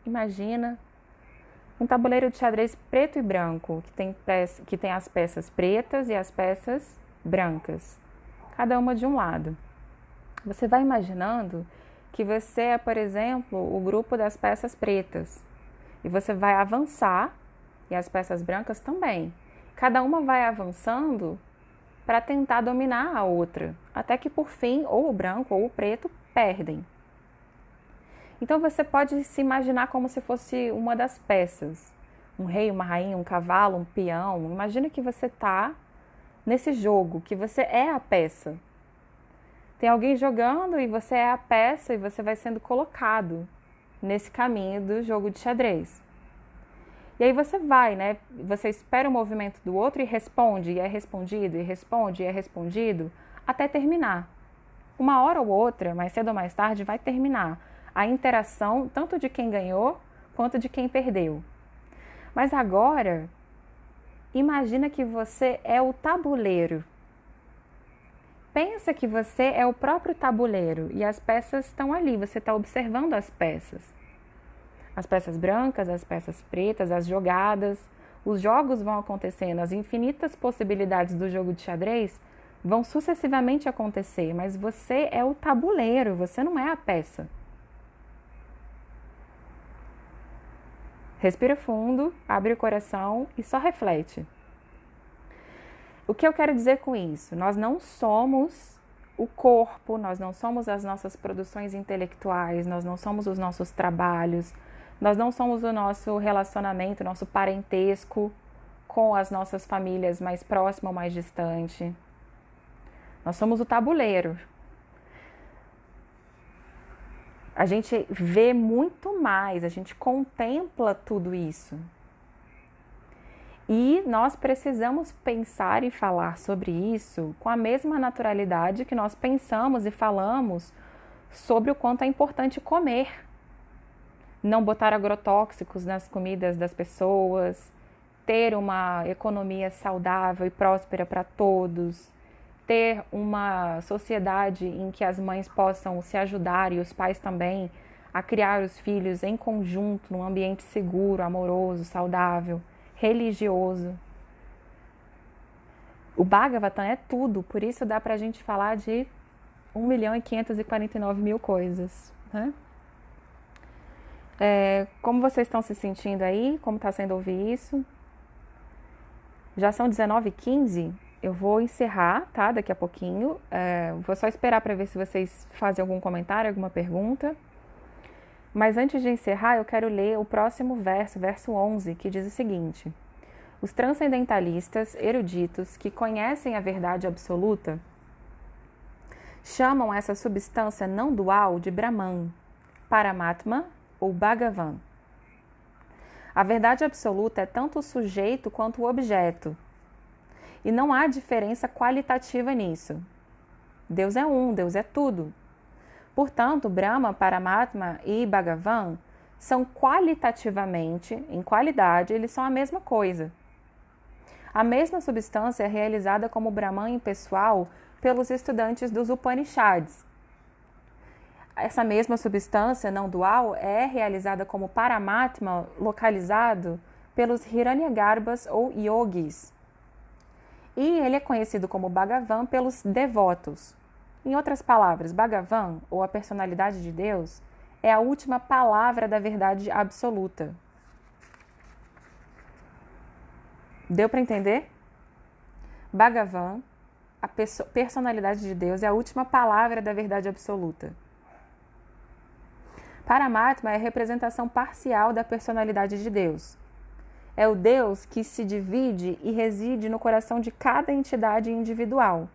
imagina um tabuleiro de xadrez preto e branco, que tem as peças pretas e as peças brancas, cada uma de um lado. Você vai imaginando que você é, por exemplo, o grupo das peças pretas. E você vai avançar, e as peças brancas também. Cada uma vai avançando para tentar dominar a outra, até que por fim, ou o branco ou o preto perdem. Então você pode se imaginar como se fosse uma das peças. Um rei, uma rainha, um cavalo, um peão. Imagina que você está nesse jogo, que você é a peça. Tem alguém jogando e você é a peça e você vai sendo colocado nesse caminho do jogo de xadrez. E aí você vai, né? Você espera o movimento do outro e responde, e é respondido, e responde, e é respondido, até terminar. Uma hora ou outra, mais cedo ou mais tarde, vai terminar a interação tanto de quem ganhou quanto de quem perdeu. Mas agora, imagina que você é o tabuleiro. Pensa que você é o próprio tabuleiro e as peças estão ali, você está observando as peças. As peças brancas, as peças pretas, as jogadas. Os jogos vão acontecendo, as infinitas possibilidades do jogo de xadrez vão sucessivamente acontecer, mas você é o tabuleiro, você não é a peça. Respira fundo, abre o coração e só reflete. O que eu quero dizer com isso? Nós não somos o corpo, nós não somos as nossas produções intelectuais, nós não somos os nossos trabalhos, nós não somos o nosso relacionamento, nosso parentesco com as nossas famílias mais próximas ou mais distante. Nós somos o tabuleiro. A gente vê muito mais, a gente contempla tudo isso. E nós precisamos pensar e falar sobre isso com a mesma naturalidade que nós pensamos e falamos sobre o quanto é importante comer. Não botar agrotóxicos nas comidas das pessoas, ter uma economia saudável e próspera para todos, ter uma sociedade em que as mães possam se ajudar e os pais também a criar os filhos em conjunto, num ambiente seguro, amoroso, saudável, religioso. O Bhagavatam é tudo, por isso dá para a gente falar de 1.549.000 coisas, né? Como vocês estão se sentindo aí? Como está sendo ouvir isso? Já são 19h15, eu vou encerrar, tá? Daqui a pouquinho. Vou só esperar para ver se vocês fazem algum comentário, alguma pergunta. Mas antes de encerrar, eu quero ler o próximo verso 11, que diz o seguinte: os transcendentalistas eruditos que conhecem a verdade absoluta chamam essa substância não dual de Brahman, Paramatma ou Bhagavan. A verdade absoluta é tanto o sujeito quanto o objeto. E não há diferença qualitativa nisso. Deus é um, Deus é tudo. Portanto, Brahma, Paramatma e Bhagavan são qualitativamente, em qualidade, eles são a mesma coisa. A mesma substância é realizada como Brahman impessoal pelos estudantes dos Upanishads. Essa mesma substância não dual é realizada como Paramatma localizado pelos Hiranyagarbhas ou yogis. E ele é conhecido como Bhagavan pelos devotos. Em outras palavras, Bhagavan, ou a personalidade de Deus, é a última palavra da verdade absoluta. Deu para entender? Bhagavan, a personalidade de Deus, é a última palavra da verdade absoluta. Paramatma é a representação parcial da personalidade de Deus. É o Deus que se divide e reside no coração de cada entidade individual.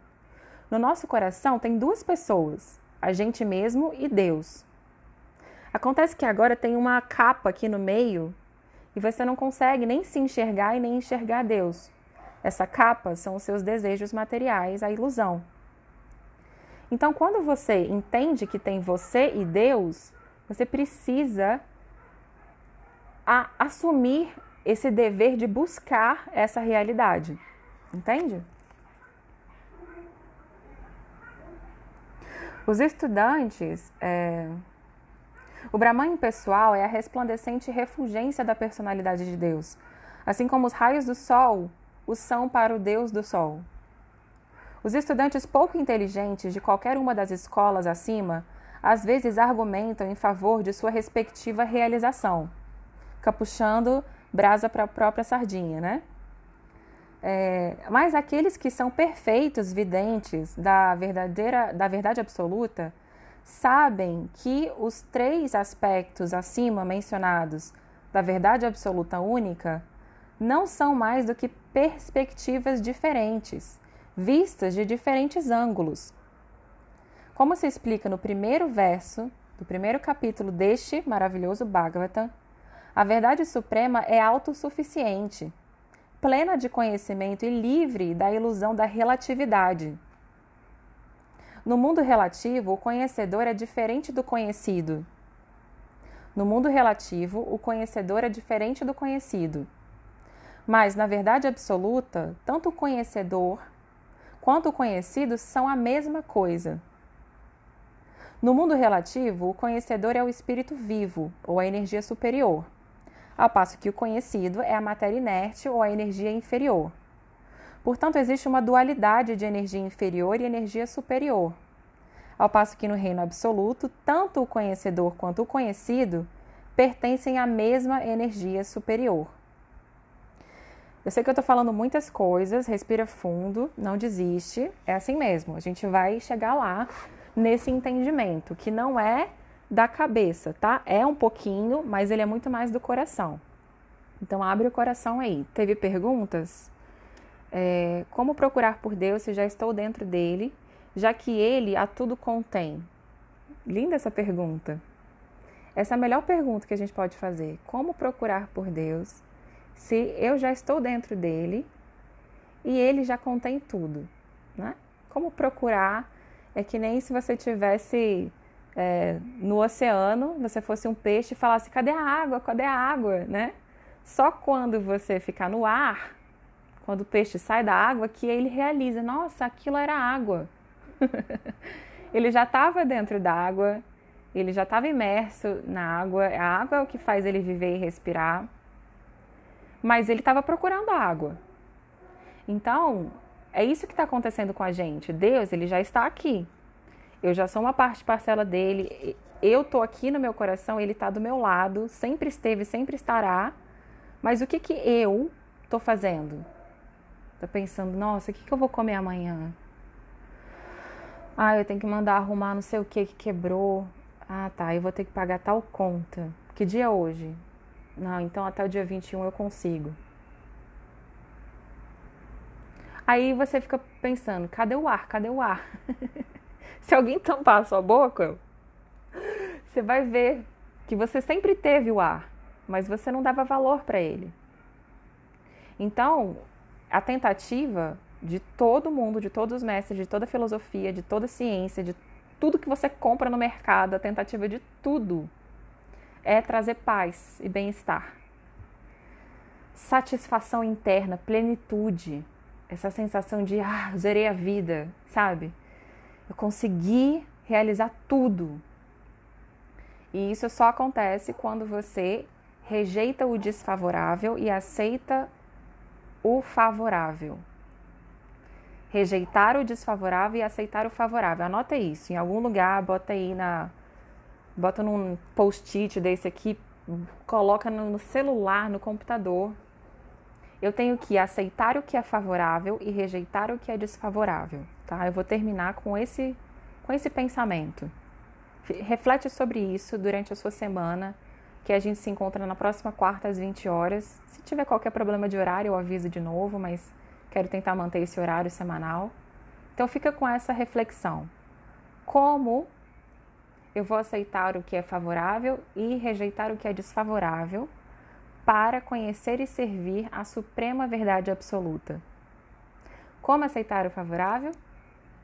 No nosso coração tem duas pessoas, a gente mesmo e Deus. Acontece que agora tem uma capa aqui no meio e você não consegue nem se enxergar e nem enxergar Deus. Essa capa são os seus desejos materiais, a ilusão. Então, quando você entende que tem você e Deus, você precisa assumir esse dever de buscar essa realidade. Entende? Os estudantes, o Brahman impessoal é a resplandecente refulgência da personalidade de Deus, assim como os raios do sol o são para o Deus do sol. Os estudantes pouco inteligentes de qualquer uma das escolas acima, às vezes argumentam em favor de sua respectiva realização, capuchando brasa para a própria sardinha, né? Mas aqueles que são perfeitos videntes da verdade absoluta sabem que os 3 aspectos acima mencionados da verdade absoluta única não são mais do que perspectivas diferentes, vistas de diferentes ângulos. Como se explica no primeiro verso do primeiro capítulo deste maravilhoso Bhagavatam, a verdade suprema é autossuficiente, plena de conhecimento e livre da ilusão da relatividade. No mundo relativo, o conhecedor é diferente do conhecido. No mundo relativo, o conhecedor é diferente do conhecido. Mas, na verdade absoluta, tanto o conhecedor quanto o conhecido são a mesma coisa. No mundo relativo, o conhecedor é o espírito vivo, ou a energia superior, ao passo que o conhecido é a matéria inerte ou a energia inferior. Portanto, existe uma dualidade de energia inferior e energia superior, ao passo que no reino absoluto, tanto o conhecedor quanto o conhecido pertencem à mesma energia superior. Eu sei que eu estou falando muitas coisas, respira fundo, não desiste, é assim mesmo, a gente vai chegar lá nesse entendimento, que não é da cabeça, tá? É um pouquinho, mas ele é muito mais do coração. Então, abre o coração aí. Teve perguntas? Como procurar por Deus se já estou dentro dele, já que ele a tudo contém? Linda essa pergunta. Essa é a melhor pergunta que a gente pode fazer. Como procurar por Deus se eu já estou dentro dele e ele já contém tudo, né? Como procurar é que nem se você tivesse no oceano, você fosse um peixe e falasse, cadê a água? Cadê a água? Né? Só quando você ficar no ar, quando o peixe sai da água, que ele realiza, nossa, aquilo era água. Ele já estava dentro da água, ele já estava imerso na água, a água é o que faz ele viver e respirar, mas ele estava procurando a água. Então, é isso que está acontecendo com a gente. Deus, ele já está aqui. Eu já sou uma parcela dele, eu estou aqui no meu coração, ele está do meu lado, sempre esteve, sempre estará. Mas o que eu estou fazendo? Estou pensando, nossa, o que eu vou comer amanhã? Eu tenho que mandar arrumar não sei o que quebrou. Tá, eu vou ter que pagar tal conta. Que dia é hoje? Não, então até o dia 21 eu consigo. Aí você fica pensando, cadê o ar? Cadê o ar? Se alguém tampar a sua boca, você vai ver que você sempre teve o ar, mas você não dava valor para ele. Então, a tentativa de todo mundo, de todos os mestres, de toda a filosofia, de toda a ciência, de tudo que você compra no mercado, a tentativa de tudo é trazer paz e bem-estar. Satisfação interna, plenitude, essa sensação de, zerei a vida, sabe? Eu consegui realizar tudo. E isso só acontece quando você rejeita o desfavorável e aceita o favorável. Rejeitar o desfavorável e aceitar o favorável. Anota isso em algum lugar, bota num post-it desse aqui, coloca no celular, no computador. Eu tenho que aceitar o que é favorável e rejeitar o que é desfavorável, tá? Eu vou terminar com esse pensamento. Reflete sobre isso durante a sua semana, que a gente se encontra na próxima quarta às 20 horas. Se tiver qualquer problema de horário, eu aviso de novo, mas quero tentar manter esse horário semanal. Então fica com essa reflexão. Como eu vou aceitar o que é favorável e rejeitar o que é desfavorável para conhecer e servir a suprema verdade absoluta? Como aceitar o favorável?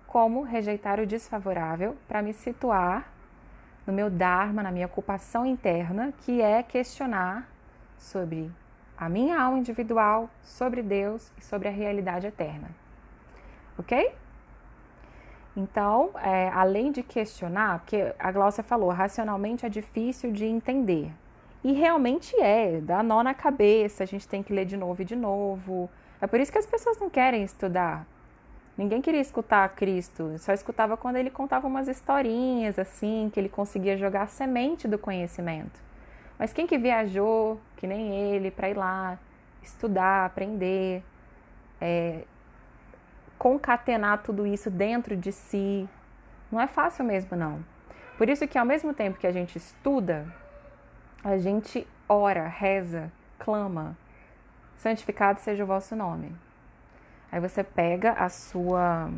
Como rejeitar o desfavorável para me situar no meu Dharma, na minha ocupação interna, que é questionar sobre a minha alma individual, sobre Deus e sobre a realidade eterna. Ok? Então, além de questionar, porque a Gláucia falou, racionalmente é difícil de entender. E realmente dá nó na cabeça, a gente tem que ler de novo e de novo. É por isso que as pessoas não querem estudar. Ninguém queria escutar Cristo, só escutava quando ele contava umas historinhas assim, que ele conseguia jogar a semente do conhecimento. Mas quem que viajou, que nem ele, para ir lá estudar, aprender, concatenar tudo isso dentro de si, não é fácil mesmo não. Por isso que ao mesmo tempo que a gente estuda, a gente ora, reza, clama, santificado seja o vosso nome. Aí você pega a sua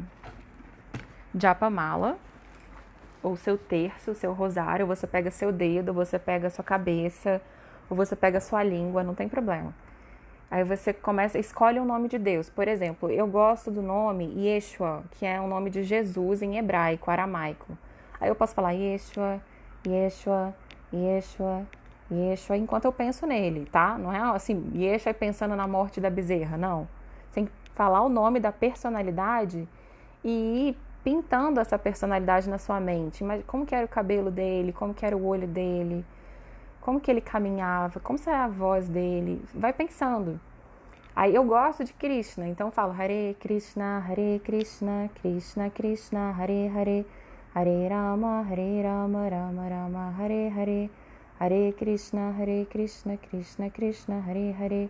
japamala, ou seu terço, o seu rosário, você pega seu dedo, você pega a sua cabeça, ou você pega a sua língua, não tem problema. Aí você escolhe o nome de Deus. Por exemplo, eu gosto do nome Yeshua, que é o nome de Jesus em hebraico, aramaico. Aí eu posso falar Yeshua, Yeshua, Yeshua, Yeshua, enquanto eu penso nele, tá? Não é assim, Yeshua pensando na morte da bezerra, não. Você tem que falar o nome da personalidade e ir pintando essa personalidade na sua mente. Mas como que era o cabelo dele, como que era o olho dele, como que ele caminhava, como será a voz dele. Vai pensando. Aí eu gosto de Krishna, então eu falo Hare Krishna, Krishna Krishna, Hare Hare, Hare Rama, Rama Rama, Hare Hare, Hare Krishna, Krishna Krishna, Hare Hare,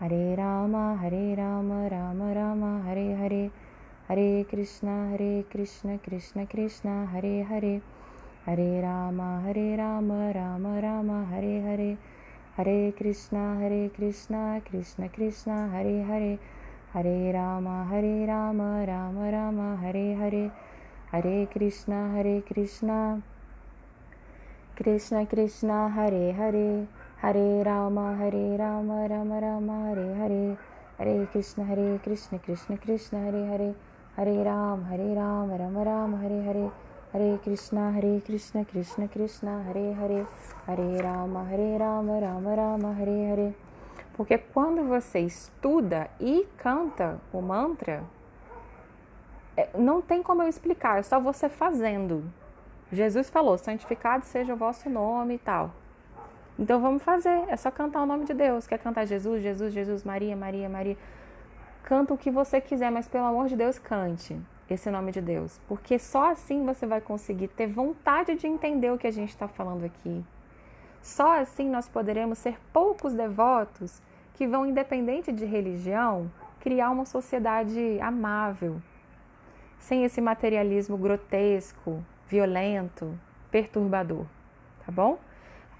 Hare Rama, Rama Rama, Hare Hare, Hare Krishna, Krishna Krishna, Hare Hare, Hare Rama, Rama Rama, Hare Hare, Hare Krishna, Krishna Krishna, Hare Hare, Hare Rama, Rama Rama, Hare Hare, Hare Krishna, Krishna Krishna, Hare Hare, Hare Rama, Rama Rama, Hare Hare, Hare Krishna, Krishna, Hare Hare, Hare Rama, Rama Rama, Hare Hare, Hare Krishna, Krishna, Hare Hare, Hare Rama, Rama Rama, Hare Hare. Porque quando você estuda e canta o mantra, não tem como eu explicar, é só você fazendo. Jesus falou, santificado seja o vosso nome e tal. Então vamos fazer, é só cantar o nome de Deus. Quer cantar Jesus, Jesus, Jesus, Maria, Maria, Maria. Canta o que você quiser, mas pelo amor de Deus, cante esse nome de Deus. Porque só assim você vai conseguir ter vontade de entender o que a gente está falando aqui. Só assim nós poderemos ser poucos devotos que vão, independente de religião, criar uma sociedade amável, sem esse materialismo grotesco, violento, perturbador, tá bom?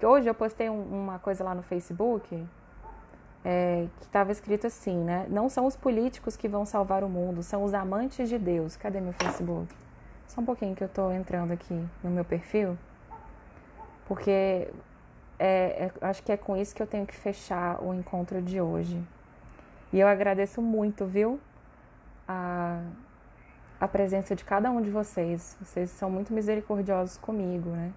Hoje eu postei uma coisa lá no Facebook que estava escrito assim, né? Não são os políticos que vão salvar o mundo, são os amantes de Deus. Cadê meu Facebook? Só um pouquinho que eu tô entrando aqui no meu perfil, porque acho que é com isso que eu tenho que fechar o encontro de hoje. E eu agradeço muito, viu? A presença de cada um de vocês. Vocês são muito misericordiosos comigo, né?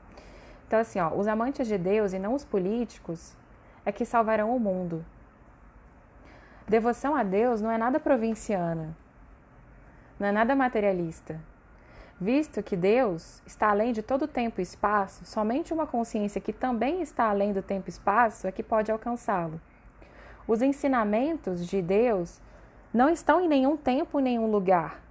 Então, assim, os amantes de Deus e não os políticos é que salvarão o mundo. Devoção a Deus não é nada provinciana, não é nada materialista. Visto que Deus está além de todo tempo e espaço, somente uma consciência que também está além do tempo e espaço é que pode alcançá-lo. Os ensinamentos de Deus não estão em nenhum tempo, em nenhum lugar.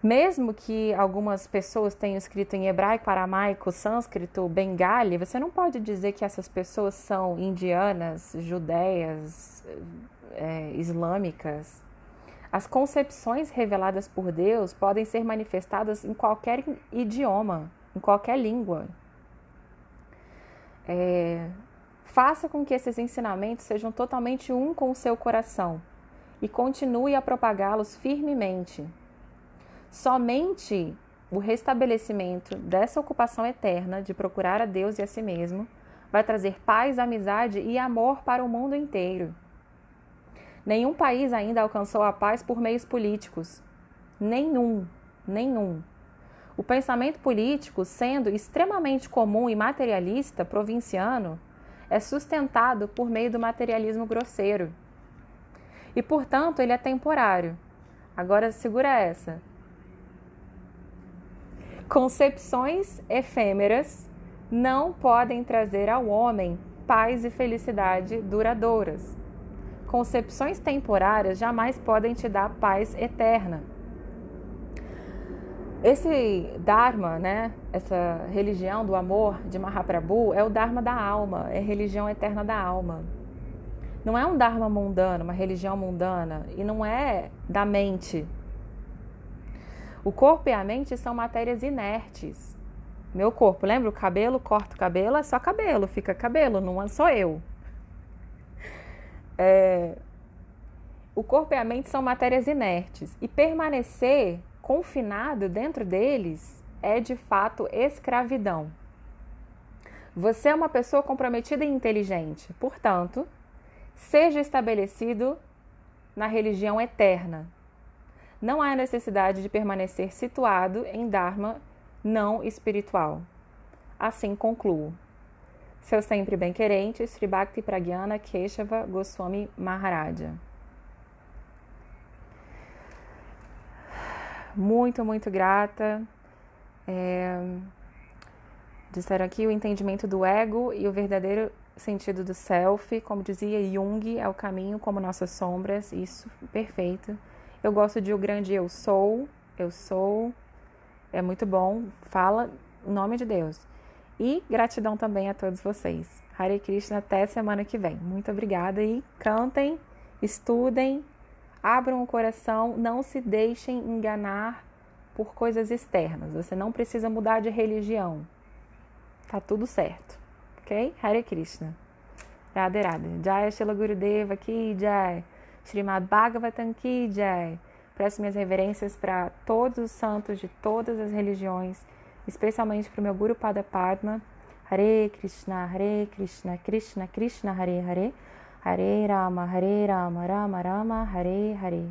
Mesmo que algumas pessoas tenham escrito em hebraico, aramaico, sânscrito, bengali, você não pode dizer que essas pessoas são indianas, judeias, islâmicas. As concepções reveladas por Deus podem ser manifestadas em qualquer idioma, em qualquer língua. Faça com que esses ensinamentos sejam totalmente um com o seu coração e continue a propagá-los firmemente. Somente o restabelecimento dessa ocupação eterna de procurar a Deus e a si mesmo vai trazer paz, amizade e amor para o mundo inteiro. Nenhum país ainda alcançou a paz por meios políticos. Nenhum. O pensamento político, sendo extremamente comum e materialista, provinciano, é sustentado por meio do materialismo grosseiro. E, portanto, ele é temporário. Agora, segura essa. Concepções efêmeras não podem trazer ao homem paz e felicidade duradouras. Concepções temporárias jamais podem te dar paz eterna. Esse Dharma, né, essa religião do amor de Mahaprabhu é o Dharma da alma, é a religião eterna da alma. Não é um Dharma mundano, uma religião mundana, e não é da mente. O corpo e a mente são matérias inertes. Meu corpo, lembra o cabelo? Corta o cabelo, é só cabelo, fica cabelo, não sou eu. O corpo e a mente são matérias inertes, e permanecer confinado dentro deles é de fato escravidão. Você é uma pessoa comprometida e inteligente, portanto, seja estabelecido na religião eterna. Não há necessidade de permanecer situado em Dharma não espiritual. Assim concluo. Seu sempre bem-querente, Sri Bhakti Pragyana Keshava Goswami Maharaja. Muito, muito grata. Disseram aqui o entendimento do ego e o verdadeiro sentido do self. Como dizia Jung, é o caminho como nossas sombras. Isso, perfeito. Eu gosto de o grande eu sou. É muito bom. Fala em nome de Deus. E gratidão também a todos vocês. Hare Krishna, até semana que vem. Muito obrigada e cantem, estudem, abram o coração, não se deixem enganar por coisas externas. Você não precisa mudar de religião. Tá tudo certo. Ok? Hare Krishna. Radhe Radhe. Jai Shila Gurudeva Ki Jai. Srimad Bhagavatam Ki Jai. Presto minhas reverências para todos os santos de todas as religiões, especialmente para o meu Guru Pada Padma. Hare Krishna, Krishna Krishna, Hare Hare, Hare Rama, Rama Rama, Hare Hare.